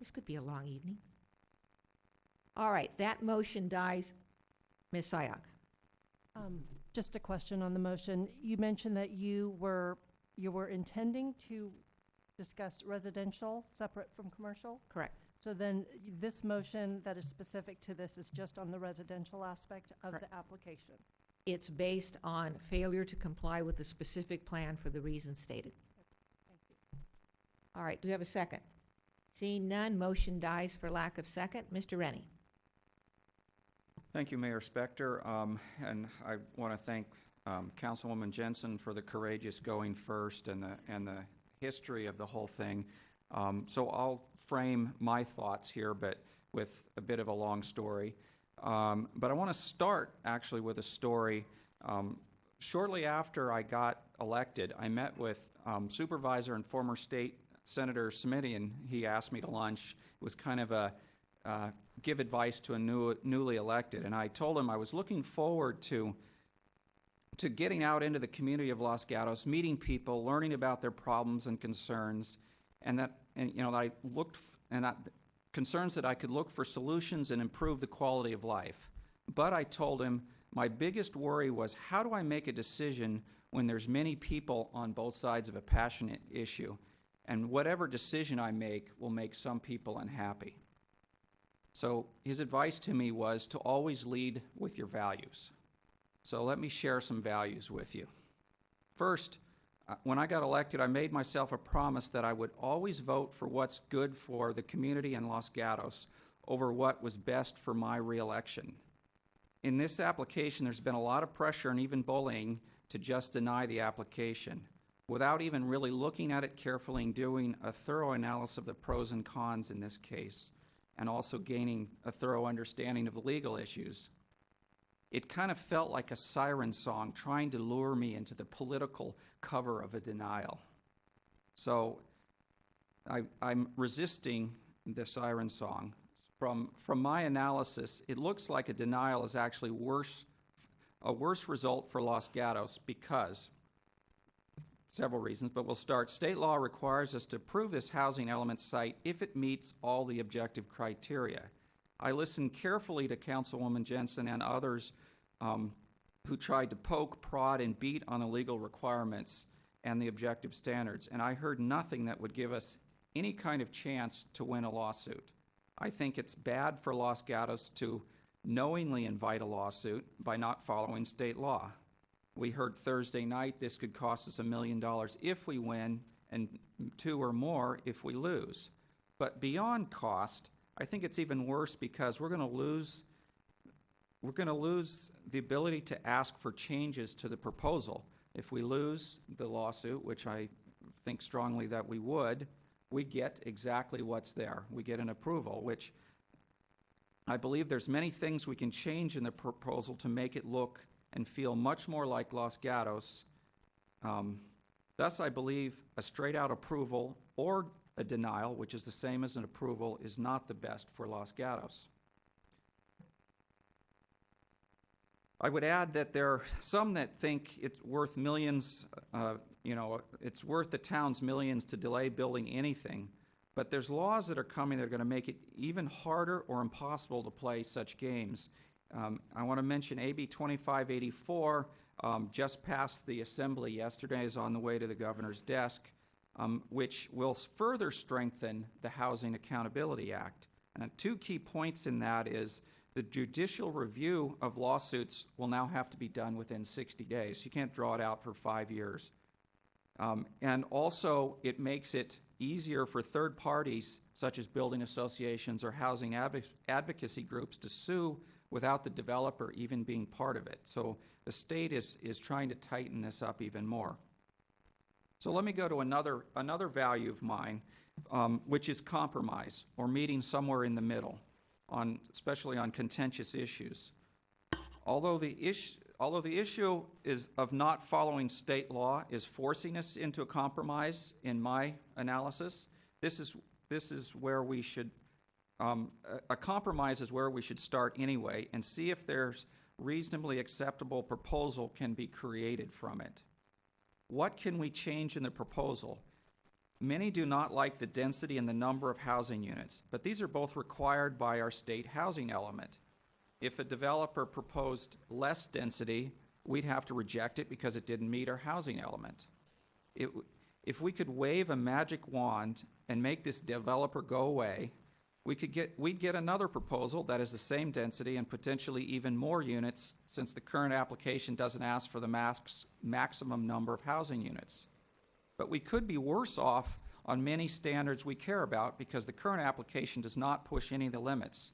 This could be a long evening. All right, that motion dies. Ms. Sayak. Just a question on the motion. You mentioned that you were intending to discuss residential separate from commercial? Correct. So then this motion that is specific to this is just on the residential aspect of Correct. the application? It's based on failure to comply with the specific plan for the reasons stated. Thank you. All right, do we have a second? Seeing none, motion dies for lack of second. Mr. Rennie. Thank you, Mayor Spector, and I want to thank Councilwoman Jensen for the courageous going first and the history of the whole thing. So I'll frame my thoughts here, but with a bit of a long story. But I want to start actually with a story. Shortly after I got elected, I met with Supervisor and former State Senator Smitty, and he asked me to lunch. It was kind of a give advice to a newly elected, and I told him I was looking forward to getting out into the community of Los Gatos, meeting people, learning about their problems and concerns, concerns that I could look for solutions and improve the quality of life. But I told him my biggest worry was, how do I make a decision when there's many people on both sides of a passionate issue, and whatever decision I make will make some people unhappy. So his advice to me was to always lead with your values. So let me share some values with you. First, when I got elected, I made myself a promise that I would always vote for what's good for the community in Los Gatos over what was best for my reelection. In this application, there's been a lot of pressure and even bullying to just deny the application without even really looking at it carefully and doing a thorough analysis of the pros and cons in this case, and also gaining a thorough understanding of the legal issues. It kind of felt like a siren song trying to lure me into the political cover of a denial. So I'm resisting the siren song. From my analysis, it looks like a denial is actually a worse result for Los Gatos because several reasons, but we'll start. State law requires us to approve this housing element site if it meets all the objective criteria. I listened carefully to Councilwoman Jensen and others who tried to poke, prod, and beat on the legal requirements and the objective standards, and I heard nothing that would give us any kind of chance to win a lawsuit. I think it's bad for Los Gatos to knowingly invite a lawsuit by not following state law. We heard Thursday night this could cost us $1 million if we win and 2 or more if we lose. But beyond cost, I think it's even worse because we're going to lose the ability to ask for changes to the proposal. If we lose the lawsuit, which I think strongly that we would, we get exactly what's there. We get an approval, which I believe there's many things we can change in the proposal to make it look and feel much more like Los Gatos. Thus, I believe a straight-out approval or a denial, which is the same as an approval, is not the best for Los Gatos. I would add that there are some that think it's worth millions, it's worth the town's millions to delay building anything, but there's laws that are coming that are going to make it even harder or impossible to play such games. I want to mention AB 2584, just passed the Assembly yesterday, is on the way to the governor's desk, which will further strengthen the Housing Accountability Act. And 2 key points in that is the judicial review of lawsuits will now have to be done within 60 days. You can't draw it out for 5 years. And also, it makes it easier for third parties, such as building associations or housing advocacy groups, to sue without the developer even being part of it. So the state is trying to tighten this up even more. So let me go to another value of mine, which is compromise, or meeting somewhere in the middle, especially on contentious issues. Although the issue is of not following state law is forcing us into a compromise, in my analysis, this is where we should, a compromise is where we should start anyway, and see if there's reasonably acceptable proposal can be created from it. What can we change in the proposal? Many do not like the density and the number of housing units, but these are both required by our state housing element. If a developer proposed less density, we'd have to reject it because it didn't meet our housing element. If we could wave a magic wand and make this developer go away, we'd get another proposal that is the same density and potentially even more units, since the current application doesn't ask for the maximum number of housing units. But we could be worse off on many standards we care about because the current application does not push any of the limits.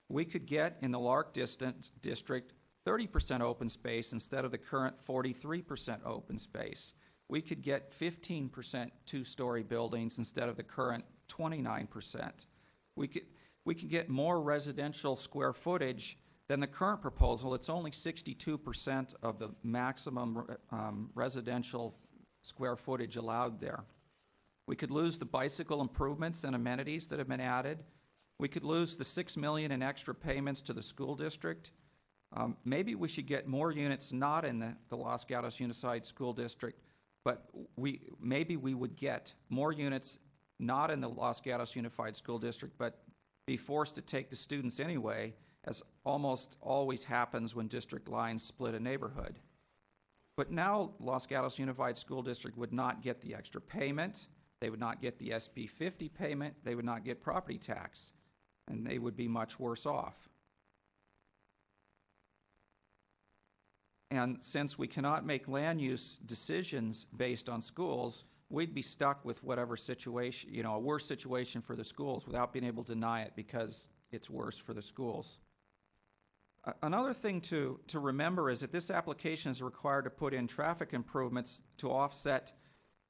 We could get in the Lark district 30% open space instead of the current 43% open space. We could get 15% two-story buildings instead of the current 29%. We could get more residential square footage than the current proposal. It's only 62% of the maximum residential square footage allowed there. We could lose the bicycle improvements and amenities that have been added. We could lose the $6 million in extra payments to the school district. Maybe we should get more units not in the Los Gatos Unified School District, but maybe we would get more units not in the Los Gatos Unified School District, but be forced to take the students anyway, as almost always happens when district lines split a neighborhood. But now Los Gatos Unified School District would not get the extra payment, they would not get the SB 50 payment, they would not get property tax, and they would be much worse off. And since we cannot make land use decisions based on schools, we'd be stuck with whatever situation, a worse situation for the schools without being able to deny it because it's worse for the schools. Another thing to remember is that this application is required to put in traffic improvements to offset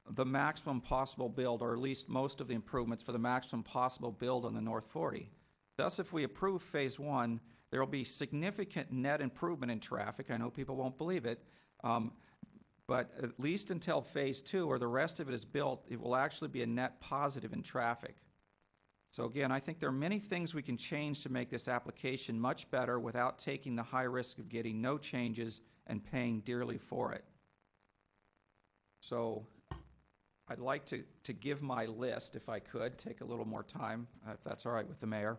the maximum possible build, or at least most of the improvements for the maximum possible build on the North 40. Thus, if we approve Phase 1, there will be significant net improvement in traffic. I know people won't believe it, but at least until Phase 2, or the rest of it is built, it will actually be a net positive in traffic. So again, I think there are many things we can change to make this application much better without taking the high risk of getting no changes and paying dearly for it. So I'd like to give my list, if I could, take a little more time, if that's all right with the mayor.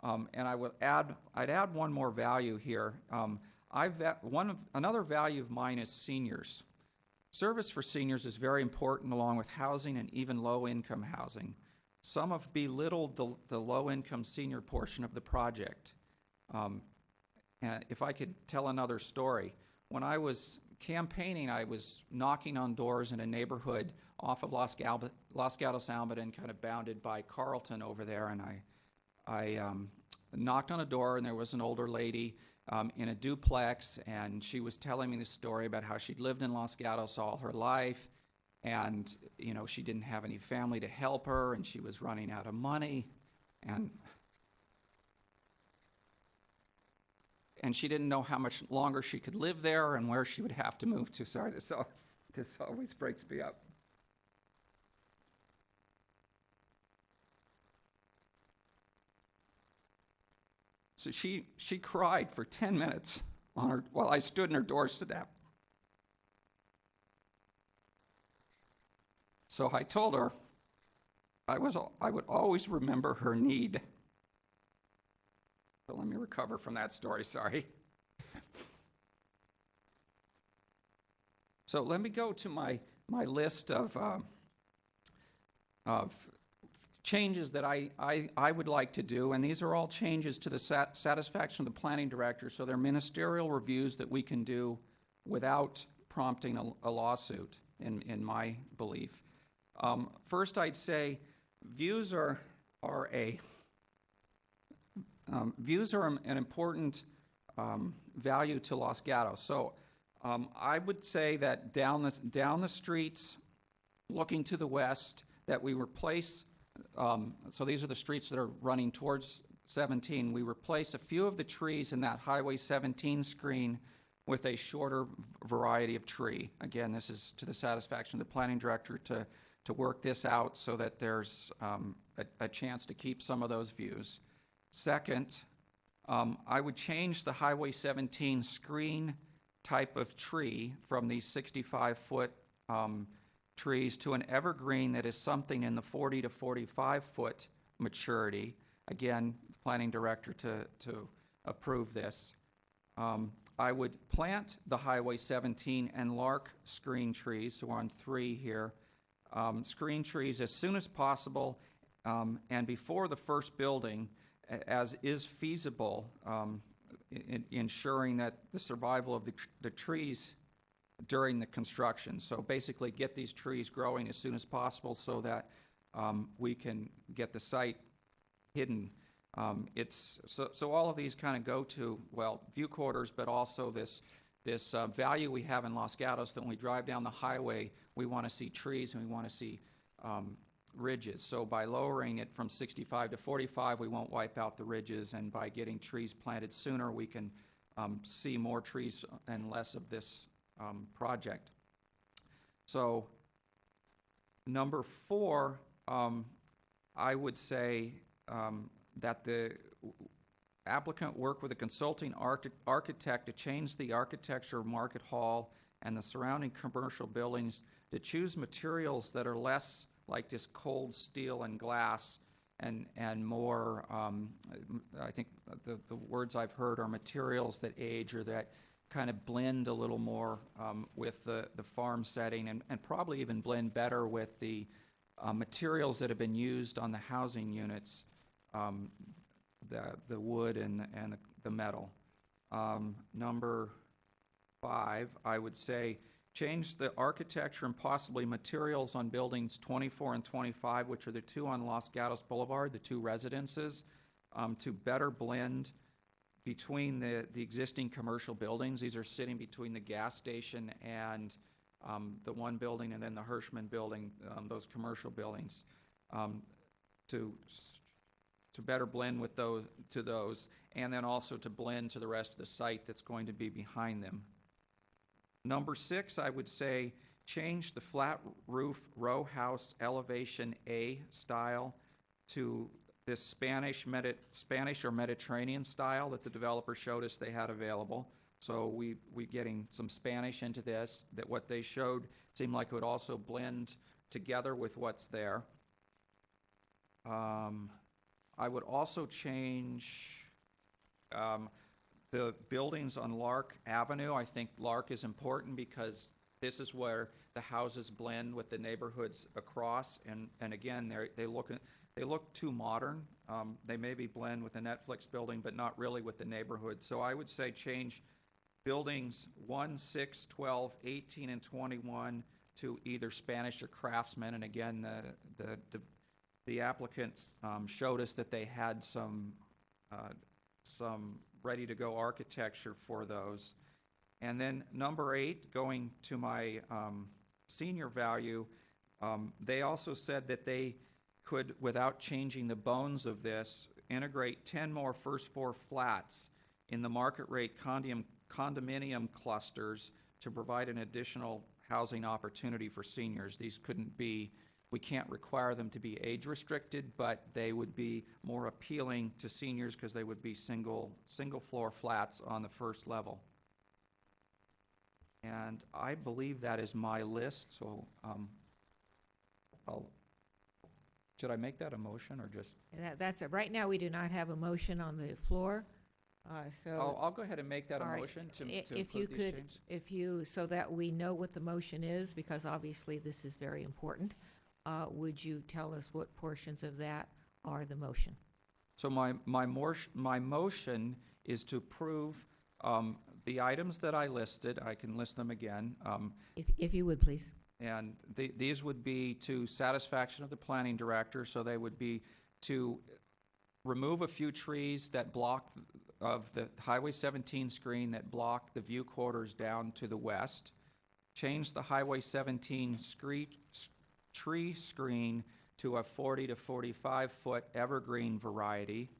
And I'd add one more value here. Another value of mine is seniors. Service for seniors is very important, along with housing and even low-income housing. Some have belittled the low-income senior portion of the project. And if I could tell another story, when I was campaigning, I was knocking on doors in a neighborhood off of Los Gatos, Almaden, kind of bounded by Carlton over there, and I knocked on a door, and there was an older lady in a duplex, and she was telling me the story about how she'd lived in Los Gatos all her life, and she didn't have any family to help her, and she was running out of money, and she didn't know how much longer she could live there and where she would have to move to. Sorry, this always breaks me up. So she cried for 10 minutes while I stood in her doorstep. So I told her I would always remember her need. So let me recover from that story, sorry. So let me go to my list of changes that I would like to do, and these are all changes to the satisfaction of the planning director, so they're ministerial reviews that we can do without prompting a lawsuit, in my belief. First, I'd say views are an important value to Los Gatos. So I would say that down the streets, looking to the west, that we replace. So these are the streets that are running towards 17. We replace a few of the trees in that Highway 17 screen with a shorter variety of tree. Again, this is to the satisfaction of the planning director to work this out so that there's a chance to keep some of those views. Second, I would change the Highway 17 screen type of tree from these 65-foot trees to an evergreen that is something in the 40 to 45-foot maturity. Again, planning director to approve this. I would plant the Highway 17 and lark screen trees, so we're on 3 here. Screen trees as soon as possible and before the first building, as is feasible, ensuring that the survival of the trees during the construction. So basically get these trees growing as soon as possible so that we can get the site hidden. So all of these kind of go to, well, view quarters, but also this value we have in Los Gatos that when we drive down the highway, we want to see trees and we want to see ridges. So by lowering it from 65 to 45, we won't wipe out the ridges, and by getting trees planted sooner, we can see more trees and less of this project. So number 4, I would say that the applicant work with a consulting architect to change the architecture of Market Hall and the surrounding commercial buildings to choose materials that are less like this cold steel and glass and more, I think the words I've heard are materials that age or that kind of blend a little more with the farm setting and probably even blend better with the materials that have been used on the housing units, the wood and the metal. Number 5, I would say change the architecture and possibly materials on buildings 24 and 25, which are the 2 on Los Gatos Boulevard, the 2 residences, to better blend between the existing commercial buildings. These are sitting between the gas station and the one building and then the Hirschman building, those commercial buildings, to better blend with those, and then also to blend to the rest of the site that's going to be behind them. Number 6, I would say change the flat roof row house elevation A style to this Spanish or Mediterranean style that the developer showed us they had available. So we getting some Spanish into this, that what they showed seemed like it would also blend together with what's there. I would also change the buildings on Lark Avenue. I think Lark is important because this is where the houses blend with the neighborhoods across, and again, they look too modern. They maybe blend with the Netflix building, but not really with the neighborhood. So I would say change buildings 1, 6, 12, 18, and 21 to either Spanish or Craftsman. And again, the applicants showed us that they had some ready-to-go architecture for those. And then number 8, going to my senior value, they also said that they could, without changing the bones of this, integrate 10 more first floor flats in the market rate condominium clusters to provide an additional housing opportunity for seniors. These couldn't be, we can't require them to be age restricted, but they would be more appealing to seniors because they would be single floor flats on the first level. And I believe that is my list, so should I make that a motion or just? That's it. Right now, we do not have a motion on the floor, so. I'll go ahead and make that a All right. motion to If you approve these could, changes. so that we know what the motion is, because obviously this is very important, would you tell us what portions of that are the motion? So my motion is to approve the items that I listed. I can list them again. If you would, please. And these would be to satisfaction of the planning director, so they would be to remove a few trees that block of the Highway 17 screen that block the view quarters down to the west, change the Highway 17 tree screen to a 40 to 45 foot evergreen variety,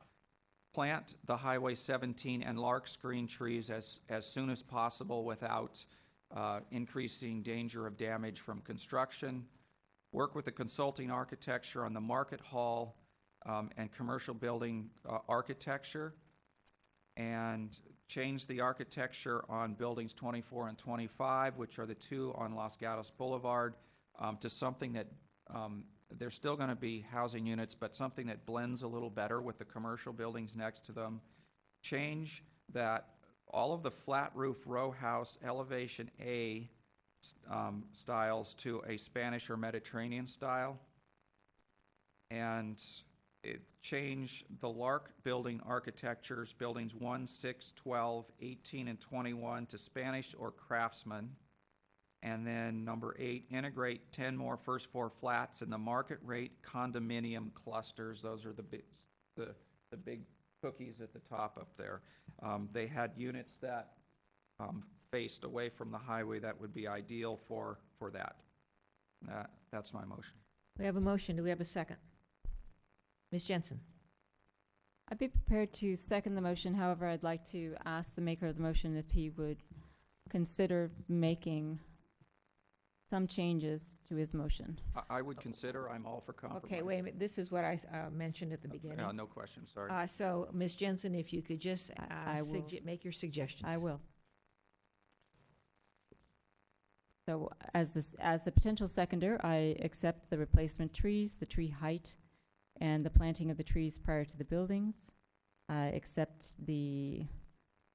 plant the Highway 17 and Lark screen trees as soon as possible without increasing danger of damage from construction, work with the consulting architecture on the market hall and commercial building architecture, and change the architecture on buildings 24 and 25, which are the two on Los Gatos Boulevard, to something that there's still going to be housing units, but something that blends a little better with the commercial buildings next to them. Change that all of the flat roof row house elevation A styles to a Spanish or Mediterranean style. And change the Lark building architectures, buildings 1, 6, 12, 18, and 21 to Spanish or Craftsman. And then number 8, integrate 10 more first floor flats in the market rate condominium clusters. Those are the big cookies at the top up there. They had units that faced away from the highway that would be ideal for that. That's my motion. We have a motion. Do we have a second? Ms. Jensen? I'd be prepared to second the motion. However, I'd like to ask the maker of the motion if he would consider making some changes to his motion. I would consider. I'm all for compromise. Okay, wait a minute. This is what I mentioned at the beginning. No question, sorry. So, Ms. Jensen, if you could just I will. make your suggestions. I will. So as a potential seconder, I accept the replacement trees, the tree height, and the planting of the trees prior to the buildings. I accept the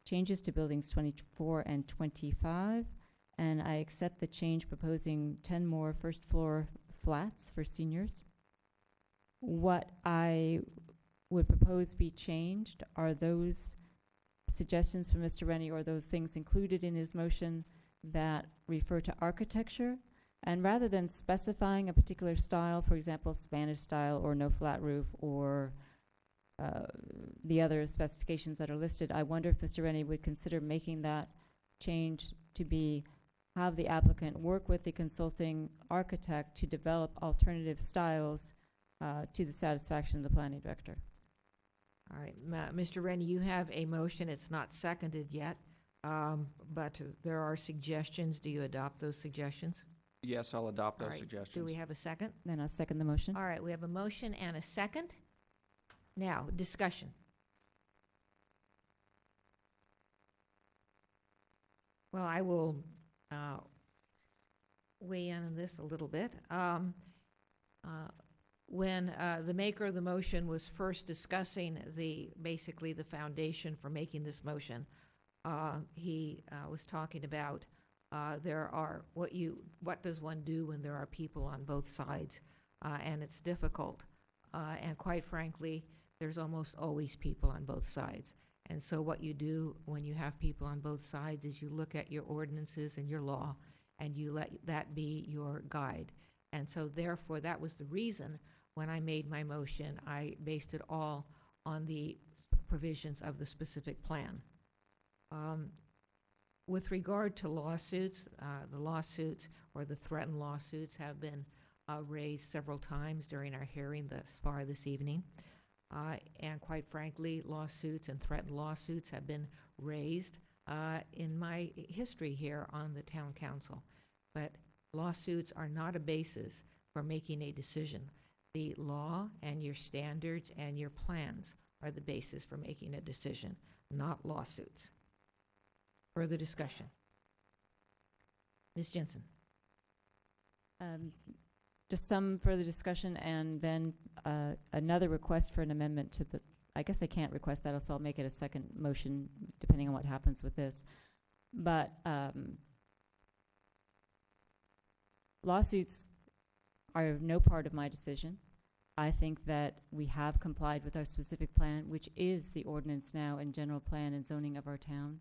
changes to buildings 24 and 25, and I accept the change proposing 10 more first floor flats for seniors. What I would propose be changed are those suggestions from Mr. Rennie, or those things included in his motion that refer to architecture. And rather than specifying a particular style, for example, Spanish style or no flat roof or the other specifications that are listed, I wonder if Mr. Rennie would consider making that change to be have the applicant work with the consulting architect to develop alternative styles to the satisfaction of the planning director. All right, Mr. Rennie, you have a motion. It's not seconded yet, but there are suggestions. Do you adopt those suggestions? Yes, I'll adopt All those right. suggestions. Do we have a second? Then I'll second the motion. All right, we have a motion and a second. Now, discussion. Well, I will weigh in on this a little bit. When the maker of the motion was first discussing basically the foundation for making this motion, he was talking about what does one do when there are people on both sides, and it's difficult. And quite frankly, there's almost always people on both sides. And so what you do when you have people on both sides is you look at your ordinances and your law, and you let that be your guide. And so therefore, that was the reason when I made my motion, I based it all on the provisions of the specific plan. With regard to lawsuits, the lawsuits or the threatened lawsuits have been raised several times during our hearing thus far this evening. And quite frankly, lawsuits and threatened lawsuits have been raised in my history here on the town council. But lawsuits are not a basis for making a decision. The law and your standards and your plans are the basis for making a decision, not lawsuits. Further discussion. Ms. Jensen. Just some further discussion, and then another request for an amendment to the, I guess I can't request that, so I'll make it a second motion, depending on what happens with this. But lawsuits are no part of my decision. I think that we have complied with our specific plan, which is the ordinance now and general plan and zoning of our town.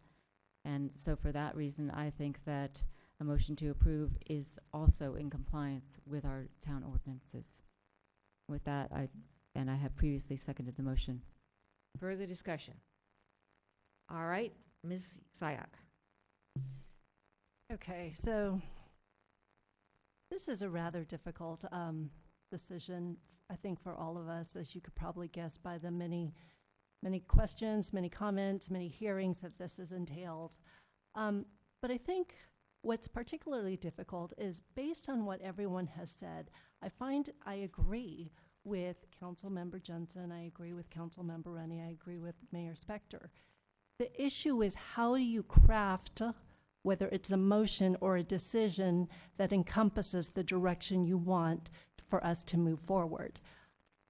And so for that reason, I think that a motion to approve is also in compliance with our town ordinances. With that, I have previously seconded the motion. Further discussion. All right, Ms. Syak. Okay, so this is a rather difficult decision, I think, for all of us, as you could probably guess by the many questions, many comments, many hearings that this has entailed. But I think what's particularly difficult is based on what everyone has said. I agree with Councilmember Jensen, I agree with Councilmember Rennie, I agree with Mayor Spector. The issue is, how do you craft, whether it's a motion or a decision, that encompasses the direction you want for us to move forward?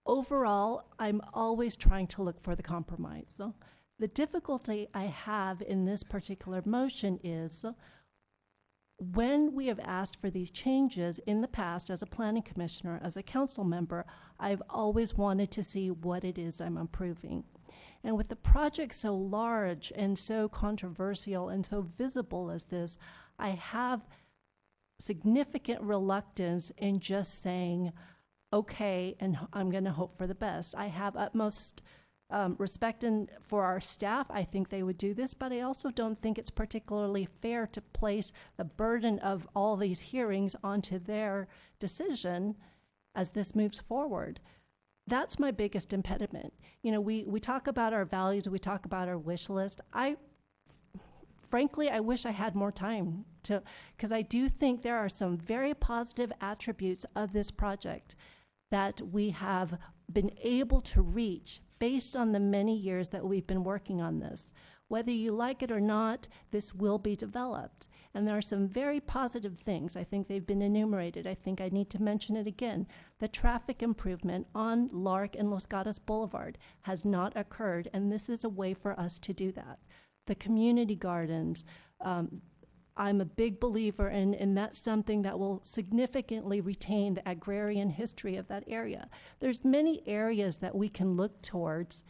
Overall, I'm always trying to look for the compromise. So the difficulty I have in this particular motion is, when we have asked for these changes in the past as a planning commissioner, as a council member, I've always wanted to see what it is I'm approving. And with the project so large and so controversial and so visible as this, I have significant reluctance in just saying, okay, and I'm going to hope for the best. I have utmost respect for our staff. I think they would do this, but I also don't think it's particularly fair to place the burden of all these hearings onto their decision as this moves forward. That's my biggest impediment. You know, we talk about our values, we talk about our wish list. Frankly, I wish I had more time because I do think there are some very positive attributes of this project that we have been able to reach based on the many years that we've been working on this. Whether you like it or not, this will be developed. And there are some very positive things. I think they've been enumerated. I think I need to mention it again. The traffic improvement on Lark and Los Gatos Boulevard has not occurred, and this is a way for us to do that. The community gardens, I'm a big believer in, and that's something that will significantly retain the agrarian history of that area. There's many areas that we can look towards,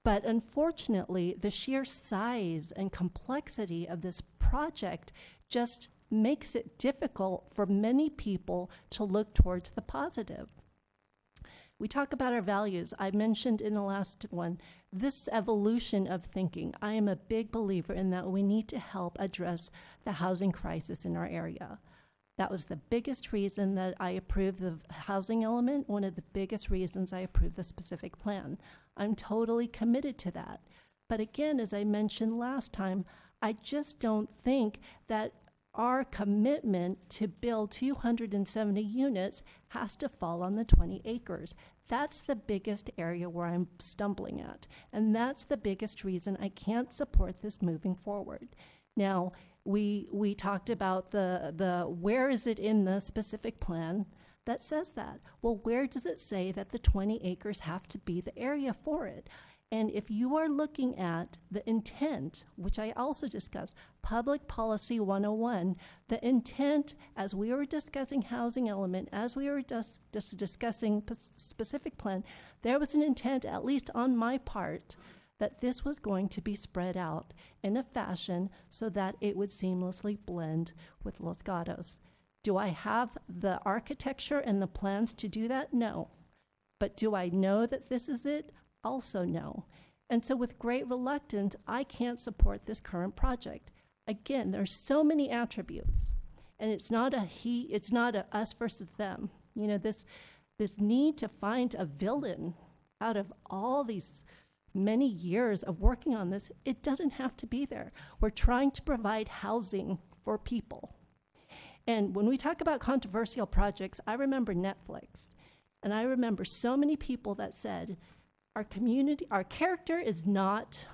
but unfortunately, the sheer size and complexity of this project just makes it difficult for many people to look towards the positive. We talk about our values. I mentioned in the last one, this evolution of thinking. I am a big believer in that we need to help address the housing crisis in our area. That was the biggest reason that I approved the housing element, one of the biggest reasons I approved the specific plan. I'm totally committed to that. But again, as I mentioned last time, I just don't think that our commitment to build 270 units has to fall on the 20 acres. That's the biggest area where I'm stumbling at. And that's the biggest reason I can't support this moving forward. Now, We talked about the where is it in the specific plan that says that? Well, where does it say that the 20 acres have to be the area for it? And if you are looking at the intent, which I also discussed, Public Policy 101, the intent, as we were discussing housing element, as we were just discussing specific plan, there was an intent, at least on my part, that this was going to be spread out in a fashion so that it would seamlessly blend with Los Gatos. Do I have the architecture and the plans to do that? No. But do I know that this is it? Also no. And so with great reluctance, I can't support this current project. Again, there's so many attributes, and it's not a us versus them. You know, this need to find a villain out of all these many years of working on this, it doesn't have to be there. We're trying to provide housing for people. And when we talk about controversial projects, I remember Netflix, and I remember so many people that said, our community, our character is not,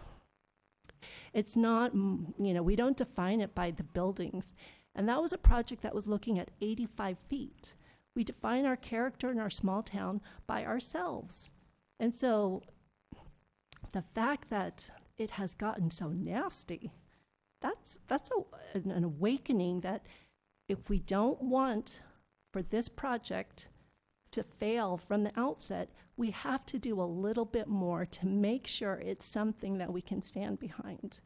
it's not, you know, we don't define it by the buildings. And that was a project that was looking at 85 feet. We define our character in our small town by ourselves. And so the fact that it has gotten so nasty, that's an awakening that if we don't want for this project to fail from the outset, we have to do a little bit more to make sure it's something that we can stand behind.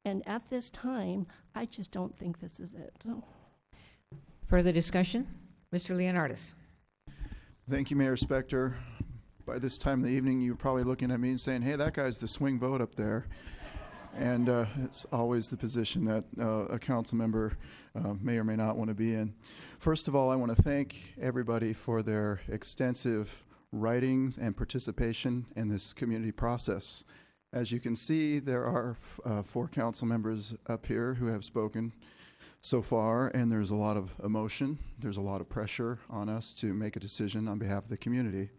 And at this time, I just don't think this is it. Further discussion? Mr. Leonardis. Thank you, Mayor Spector. By this time in the evening, you're probably looking at me and saying, hey, that guy's the swing vote up there. And it's always the position that a council member may or may not want to be in. First of all, I want to thank everybody for their extensive writings and participation in this community process. As you can see, there are 4 council members up here who have spoken so far, and there's a lot of emotion. There's a lot of pressure on us to make a decision on behalf of the community.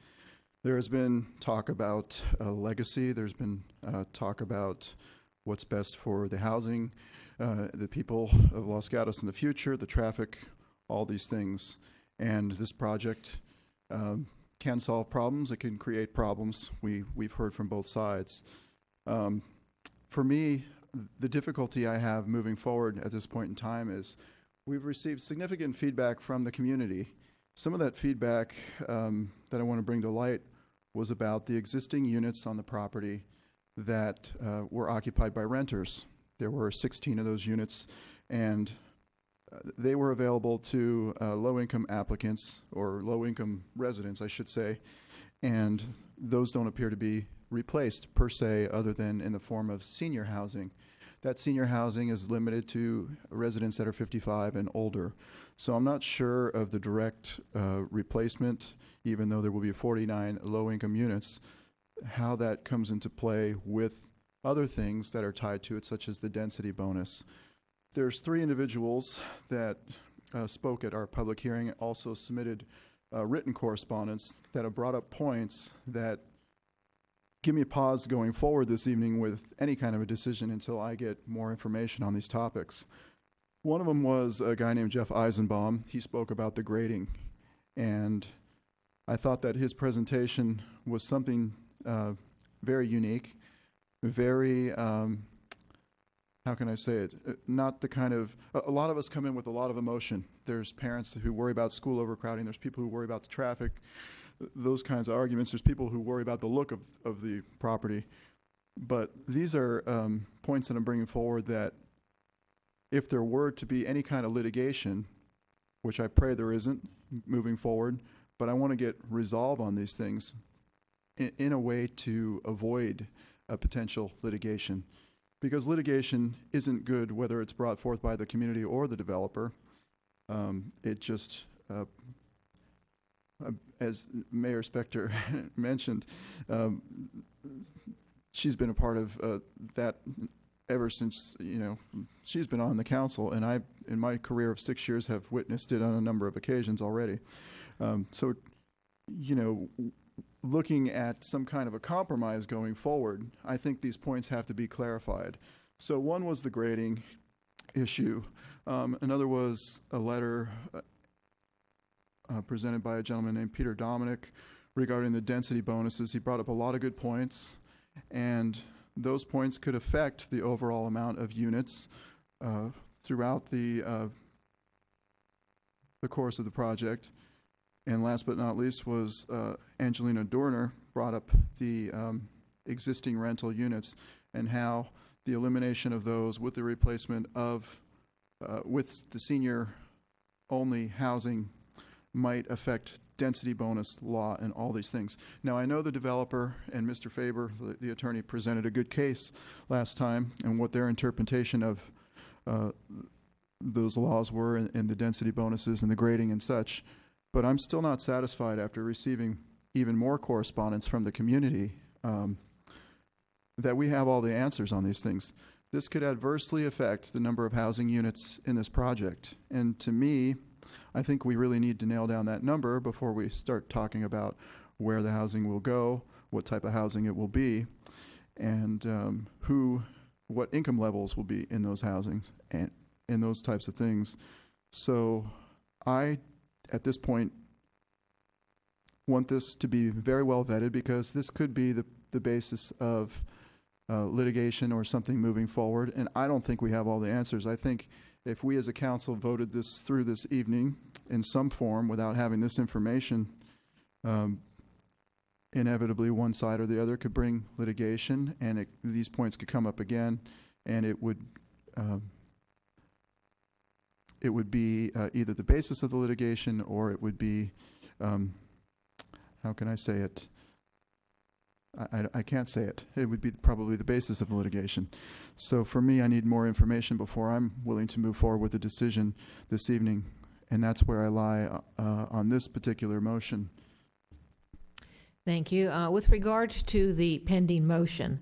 There has been talk about legacy. There's been talk about what's best for the housing, the people of Los Gatos in the future, the traffic, all these things. And this project can solve problems. It can create problems. We've heard from both sides. For me, the difficulty I have moving forward at this point in time is we've received significant feedback from the community. Some of that feedback that I want to bring to light was about the existing units on the property that were occupied by renters. There were 16 of those units, and they were available to low-income applicants, or low-income residents, I should say, and those don't appear to be replaced per se, other than in the form of senior housing. That senior housing is limited to residents that are 55 and older. So I'm not sure of the direct replacement, even though there will be 49 low-income units, how that comes into play with other things that are tied to it, such as the density bonus. There's 3 individuals that spoke at our public hearing, also submitted written correspondence that have brought up points that give me a pause going forward this evening with any kind of a decision until I get more information on these topics. One of them was a guy named Jeff Eisenbaum. He spoke about the grading, and I thought that his presentation was something very unique, very, how can I say it, not the kind of, a lot of us come in with a lot of emotion. There's parents who worry about school overcrowding, there's people who worry about the traffic, those kinds of arguments. There's people who worry about the look of the property. But these are points that I'm bringing forward that if there were to be any kind of litigation, which I pray there isn't moving forward, but I want to get resolve on these things in a way to avoid a potential litigation. Because litigation isn't good whether it's brought forth by the community or the developer. It just, as Mayor Spector mentioned, she's been a part of that ever since, you know, she's been on the council, and I, in my career of 6 years, have witnessed it on a number of occasions already. So, you know, looking at some kind of a compromise going forward, I think these points have to be clarified. So one was the grading. issue. Another was a letter presented by a gentleman named Peter Dominic regarding the density bonuses. He brought up a lot of good points, and those points could affect the overall amount of units throughout the course of the project. And last but not least was Angelina Dorner brought up the existing rental units and how the elimination of those with the replacement of with the senior-only housing might affect density bonus law and all these things. Now, I know the developer and Mr. Faber, the attorney, presented a good case last time and what their interpretation of those laws were and the density bonuses and the grading and such. But I'm still not satisfied after receiving even more correspondence from the community that we have all the answers on these things. This could adversely affect the number of housing units in this project. And to me, I think we really need to nail down that number before we start talking about where the housing will go, what type of housing it will be, and what income levels will be in those housings and those types of things. So I, at this point, want this to be very well vetted because this could be the basis of litigation or something moving forward, and I don't think we have all the answers. I think if we as a council voted this through this evening in some form without having this information, inevitably one side or the other could bring litigation, and these points could come up again, and it would be either the basis of the litigation or it would be, how can I say it? I can't say it. It would be probably the basis of the litigation. So for me, I need more information before I'm willing to move forward with a decision this evening, and that's where I lie on this particular motion. Thank you. With regard to the pending motion,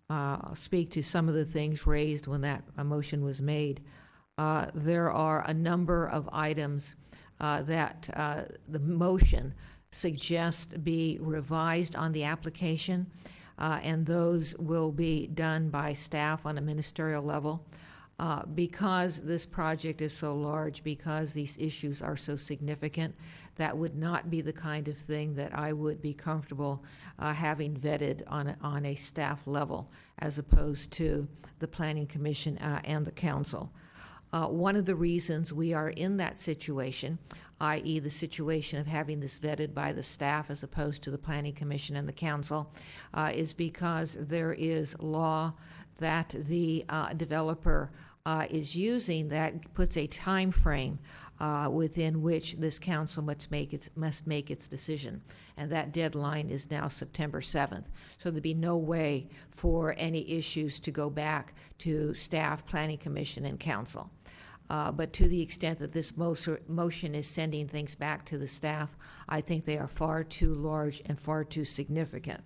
I'll speak to some of the things raised when that motion was made. There are a number of items that the motion suggests be revised on the application, and those will be done by staff on a ministerial level. Because this project is so large, because these issues are so significant, that would not be the kind of thing that I would be comfortable having vetted on a staff level, as opposed to the Planning Commission and the Council. One of the reasons we are in that situation, i.e. the situation of having this vetted by the staff as opposed to the Planning Commission and the Council, is because there is law that the developer is using that puts a time frame within which this council must make its decision, and that deadline is now September 7th. So there'd be no way for any issues to go back to staff, Planning Commission, and Council. But to the extent that this motion is sending things back to the staff, I think they are far too large and far too significant.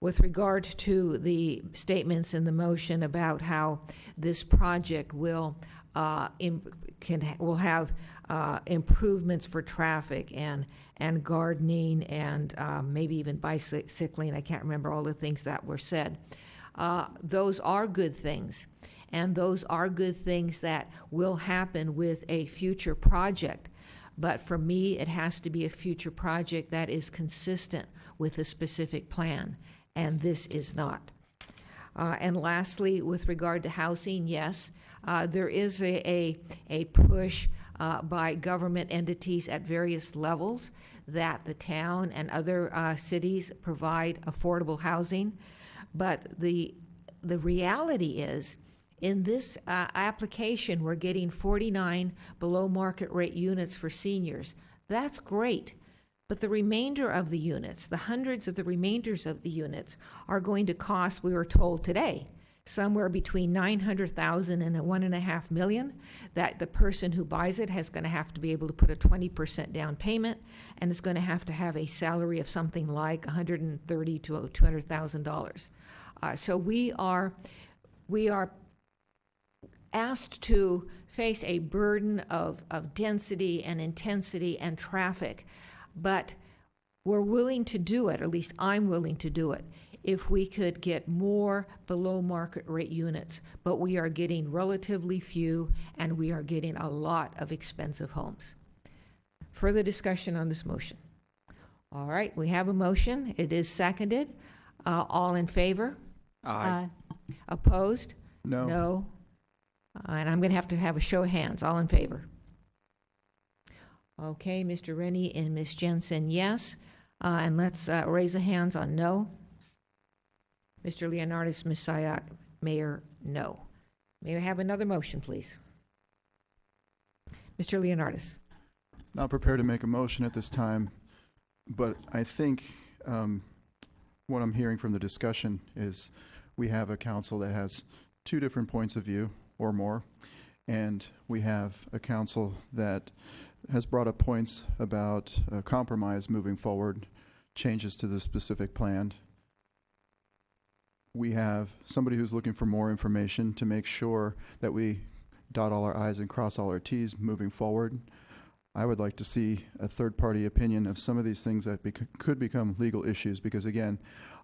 With regard to the statements in the motion about how this project will have improvements for traffic and gardening and maybe even bicycling, I can't remember all the things that were said. Those are good things. And those are good things that will happen with a future project. But for me, it has to be a future project that is consistent with a specific plan, and this is not. And lastly, with regard to housing, yes, there is a push by government entities at various levels that the town and other cities provide affordable housing. But the reality is, in this application, we're getting 49 below market rate units for seniors. That's great. But the remainder of the units, the hundreds of the remainders of the units, are going to cost, we were told today, somewhere between $900,000 and $1.5 million, that the person who buys it is going to have to be able to put a 20% down payment, and is going to have a salary of something like $130,000 to $200,000. So we are asked to face a burden of density and intensity and traffic, but we're willing to do it, or at least I'm willing to do it, if we could get more below market rate units, but we are getting relatively few and we are getting a lot of expensive homes. Further discussion on this motion? All right, we have a motion. It is seconded. All in favor? Aye. Opposed? No. No. And I'm going to have a show of hands. All in favor? Okay, Mr. Rennie and Ms. Jensen, yes. And let's raise the hands on no. Mr. Leonardis, Ms. Sayak, Mayor, no. May I have another motion, please? Mr. Leonardis. Not prepared to make a motion at this time, but I think what I'm hearing from the discussion is we have a council that has two different points of view or more, and we have a council that has brought up points about compromise moving forward, changes to the specific plan. We have somebody who's looking for more information to make sure that we dot all our I's and cross all our T's moving forward. I would like to see a third-party opinion of some of these things that could become legal issues, because again,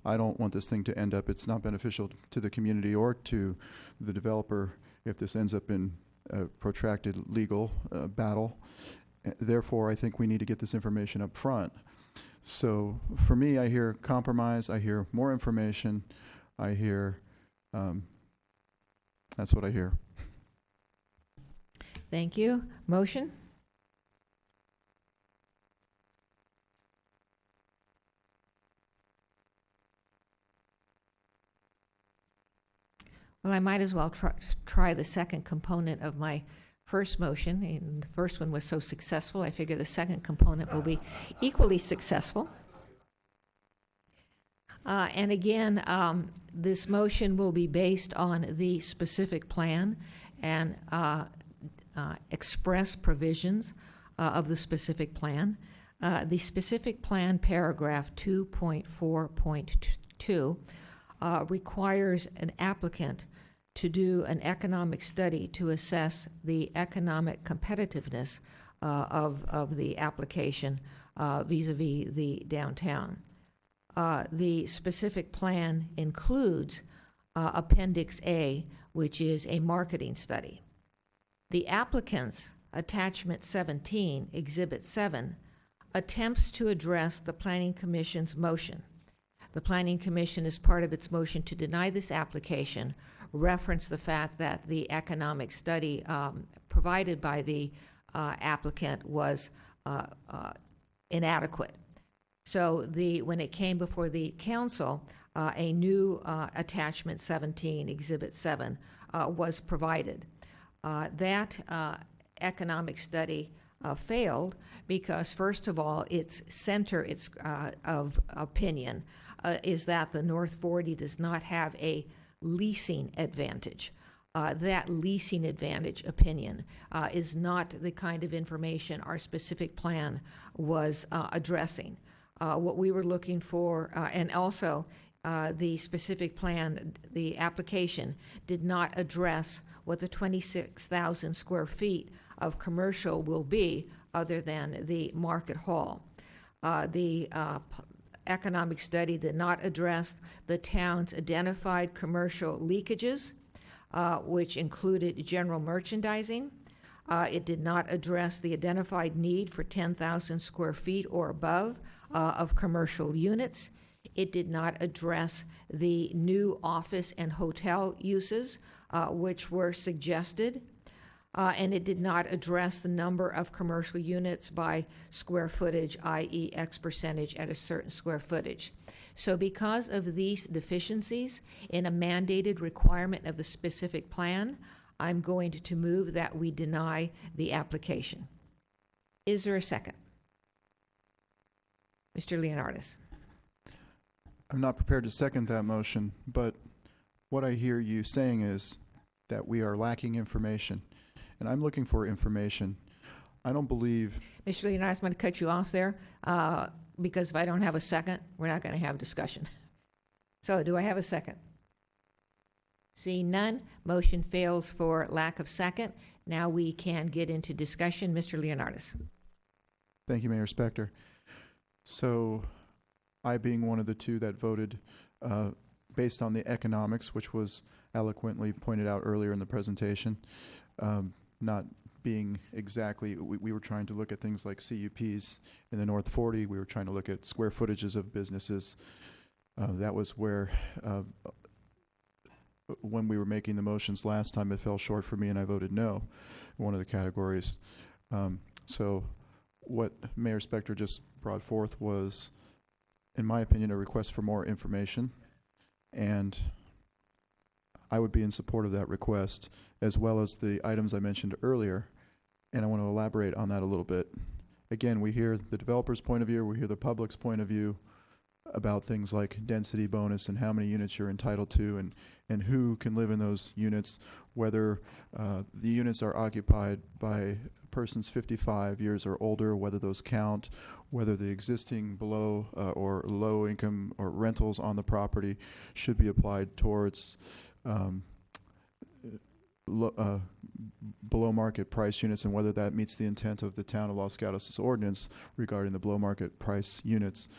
I don't want this thing to end up, it's not beneficial to the community or to the developer if this ends up in a protracted legal battle. Therefore, I think we need to get this information up front. So for me, I hear compromise, I hear more information, I hear, that's what I hear. Thank you. Motion? Well, I might as well try the second component of my first motion. And the first one was so successful, I figure the second component will be equally successful. And again, this motion will be based on the specific plan and express provisions of the specific plan. The specific plan paragraph 2.4.2 requires an applicant to do an economic study to assess the economic competitiveness of the application vis-a-vis the downtown. The specific plan includes Appendix A, which is a marketing study. The applicant's Attachment 17, Exhibit 7, attempts to address the Planning Commission's motion. The Planning Commission, as part of its motion to deny this application, referenced the fact that the economic study provided by the applicant was inadequate. So when it came before the council, a new Attachment 17, Exhibit 7, was provided. That economic study failed because, first of all, its center of opinion is that the North 40 does not have a leasing advantage. That leasing advantage opinion is not the kind of information our specific plan was addressing. What we were looking for, and also the specific plan, the application did not address what the 26,000 square feet of commercial will be other than the market hall. The economic study did not address the town's identified commercial leakages, which included general merchandising. It did not address the identified need for 10,000 square feet or above of commercial units. It did not address the new office and hotel uses, which were suggested. And it did not address the number of commercial units by square footage, i.e. X percentage at a certain square footage. So because of these deficiencies in a mandated requirement of the specific plan, I'm going to move that we deny the application. Is there a second? Mr. Leonardis. I'm not prepared to second that motion, but what I hear you saying is that we are lacking information, and I'm looking for information. I don't believe... Mr. Leonardis, I'm going to cut you off there, because if I don't have a second, we're not going to have discussion. So do I have a second? Seeing none, motion fails for lack of second. Now we can get into discussion. Mr. Leonardis. Thank you, Mayor Spector. So I, being one of the two that voted based on the economics, which was eloquently pointed out earlier in the presentation, not being exactly, we were trying to look at things like CUPs in the North 40. We were trying to look at square footages of businesses. That was where, when we were making the motions last time, it fell short for me and I voted no in one of the categories. So what Mayor Spector just brought forth was, in my opinion, a request for more information, and I would be in support of that request, as well as the items I mentioned earlier, and I want to elaborate on that a little bit. Again, we hear the developer's point of view, we hear the public's point of view about things like density bonus and how many units you're entitled to, and who can live in those units, whether the units are occupied by persons 55 years or older, whether those count, whether the existing below or low income or rentals on the property should be applied towards below market price units, and whether that meets the intent of the town of Los Gatos' ordinance regarding the below market price units.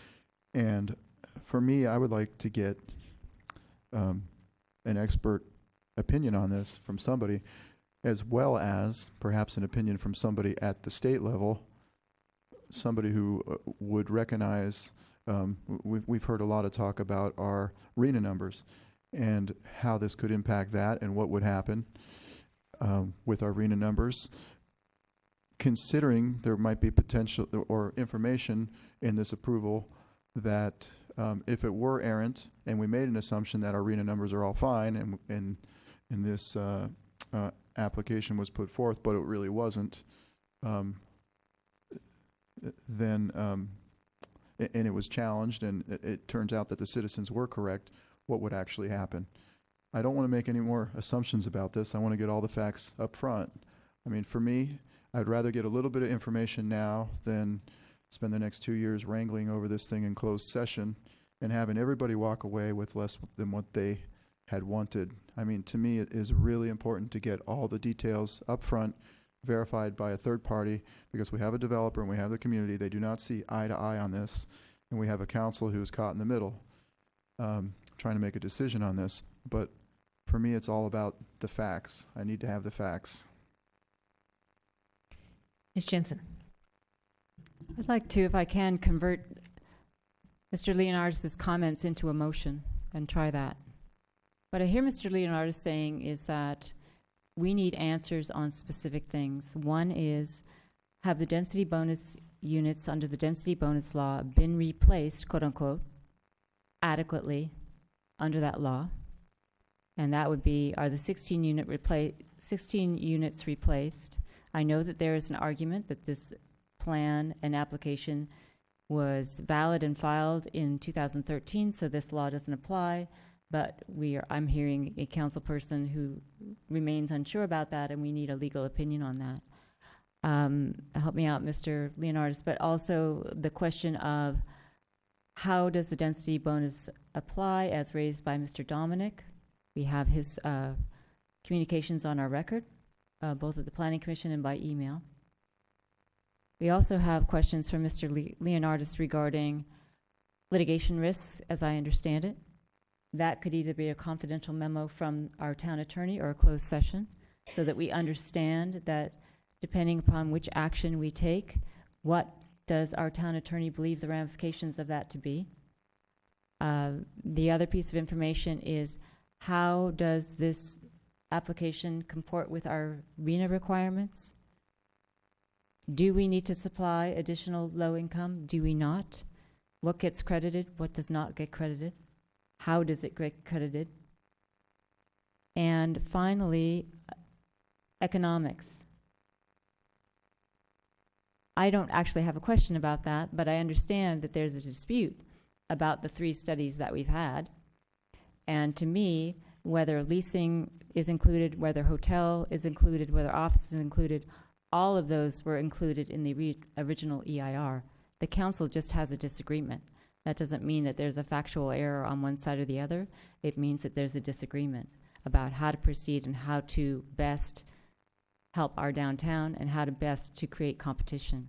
And for me, I would like to get an expert opinion on this from somebody, as well as perhaps an opinion from somebody at the state level, somebody who would recognize, we've heard a lot of talk about our RENA numbers and how this could impact that and what would happen with our RENA numbers, considering there might be potential or information in this approval that if it were errant and we made an assumption that our RENA numbers are all fine and this application was put forth, but it really wasn't, then and it was challenged and it turns out that the citizens were correct, what would actually happen? I don't want to make any more assumptions about this. I want to get all the facts up front. I mean, for me, I'd rather get a little bit of information now than spend the next 2 years wrangling over this thing in closed session and having everybody walk away with less than what they had wanted. I mean, to me, it is really important to get all the details up front, verified by a third party, because we have a developer and we have the community. They do not see eye to eye on this, and we have a council who is caught in the middle trying to make a decision on this. But for me, it's all about the facts. I need to have the facts. Ms. Jensen. I'd like to, if I can, convert Mr. Leonardis' comments into a motion and try that. What I hear Mr. Leonardis saying is that we need answers on specific things. One is, have the density bonus units under the density bonus law been replaced, quote unquote, adequately under that law? And that would be, are the 16 units replaced? I know that there is an argument that this plan and application was valid and filed in 2013, so this law doesn't apply. But I'm hearing a council person who remains unsure about that, and we need a legal opinion on that. Help me out, Mr. Leonardis. But also the question of how does the density bonus apply, as raised by Mr. Dominic? We have his communications on our record, both at the Planning Commission and by email. We also have questions from Mr. Leonardis regarding litigation risks, as I understand it. That could either be a confidential memo from our town attorney or a closed session, so that we understand that depending upon which action we take, what does our town attorney believe the ramifications of that to be? The other piece of information is, how does this application comport with our RENA requirements? Do we need to supply additional low income? Do we not? What gets credited? What does not get credited? How does it get credited? And finally, economics. I don't actually have a question about that, but I understand that there's a dispute about the 3 studies that we've had. And to me, whether leasing is included, whether hotel is included, whether office is included, all of those were included in the original EIR. The council just has a disagreement. That doesn't mean that there's a factual error on one side or the other. It means that there's a disagreement about how to proceed and how to best help our downtown and how to best to create competition.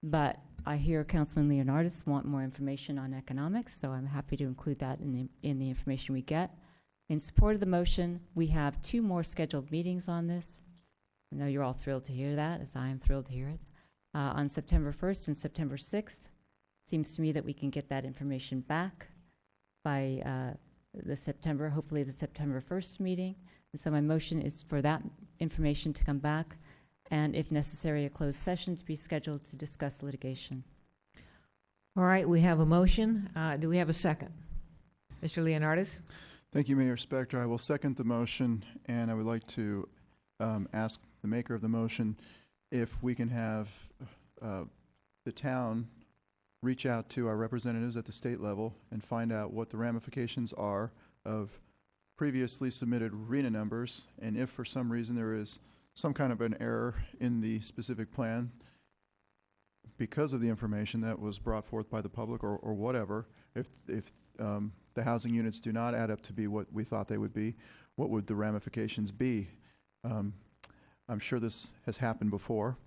But I hear Councilman Leonardis want more information on economics, so I'm happy to include that in the information we get. In support of the motion, we have 2 more scheduled meetings on this. I know you're all thrilled to hear that, as I am thrilled to hear it. On September 1st and September 6th. Seems to me that we can get that information back by hopefully the September 1st meeting. And so my motion is for that information to come back, and if necessary, a closed session to be scheduled to discuss litigation. All right, we have a motion. Do we have a second? Mr. Leonardis? Thank you, Mayor Spector. I will second the motion, and I would like to ask the maker of the motion if we can have the town reach out to our representatives at the state level and find out what the ramifications are of previously submitted RENA numbers, and if for some reason there is some kind of an error in the specific plan because of the information that was brought forth by the public or whatever, if the housing units do not add up to be what we thought they would be, what would the ramifications be? I'm sure this has happened before,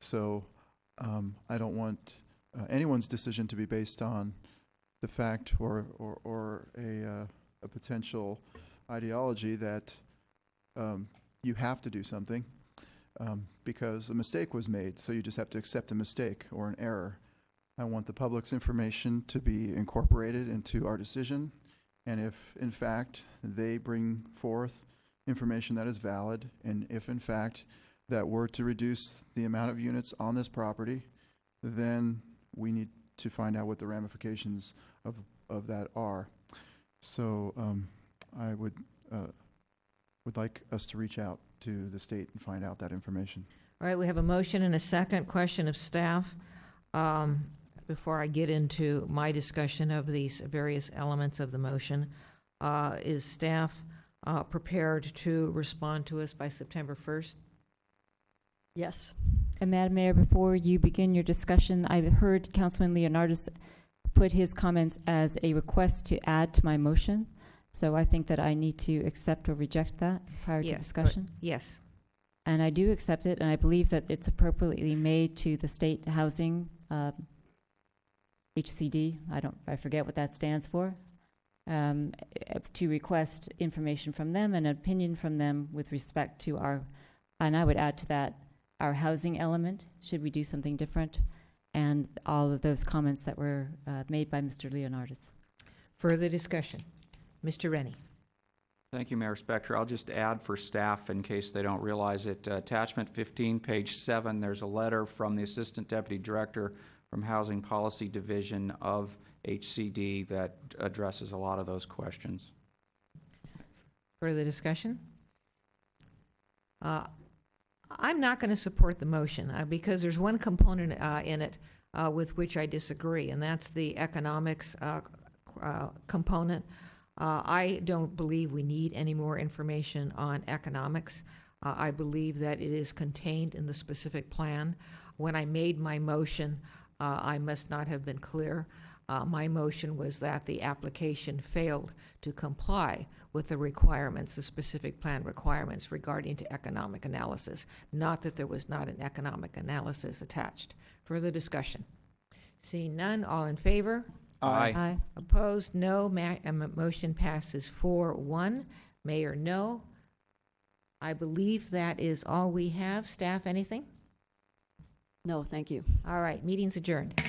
so I don't want anyone's decision to be based on the fact or a potential ideology that you have to do something because a mistake was made, so you just have to accept a mistake or an error. I want the public's information to be incorporated into our decision, and if in fact they bring forth information that is valid, and if in fact that were to reduce the amount of units on this property, then we need to find out what the ramifications of that are. So I would like us to reach out to the state and find out that information. All right, we have a motion and a second. Question of staff. Before I get into my discussion of these various elements of the motion, is staff prepared to respond to us by September 1st? Yes. And Madam Mayor, before you begin your discussion, I heard Councilman Leonardis put his comments as a request to add to my motion. So I think that I need to accept or reject that prior to discussion. Yes. And I do accept it, and I believe that it's appropriately made to the state housing HCD. I forget what that stands for. To request information from them and an opinion from them with respect to and I would add to that, our housing element, should we do something different, and all of those comments that were made by Mr. Leonardis. Further discussion. Mr. Rennie. Thank you, Mayor Spector. I'll just add for staff, in case they don't realize it, attachment 15, page 7, there's a letter from the Assistant Deputy Director from Housing Policy Division of HCD that addresses a lot of those questions. Further discussion? I'm not going to support the motion because there's one component in it with which I disagree, and that's the economics component. I don't believe we need any more information on economics. I believe that it is contained in the specific plan. When I made my motion, I must not have been clear. My motion was that the application failed to comply with the requirements, the specific plan requirements regarding to economic analysis, not that there was not an economic analysis attached. Further discussion? Seeing none, all in favor? Aye. Aye. Opposed? No. Motion passes 4-1. Mayor, no. I believe that is all we have. Staff, anything? No, thank you. All right, meeting's adjourned.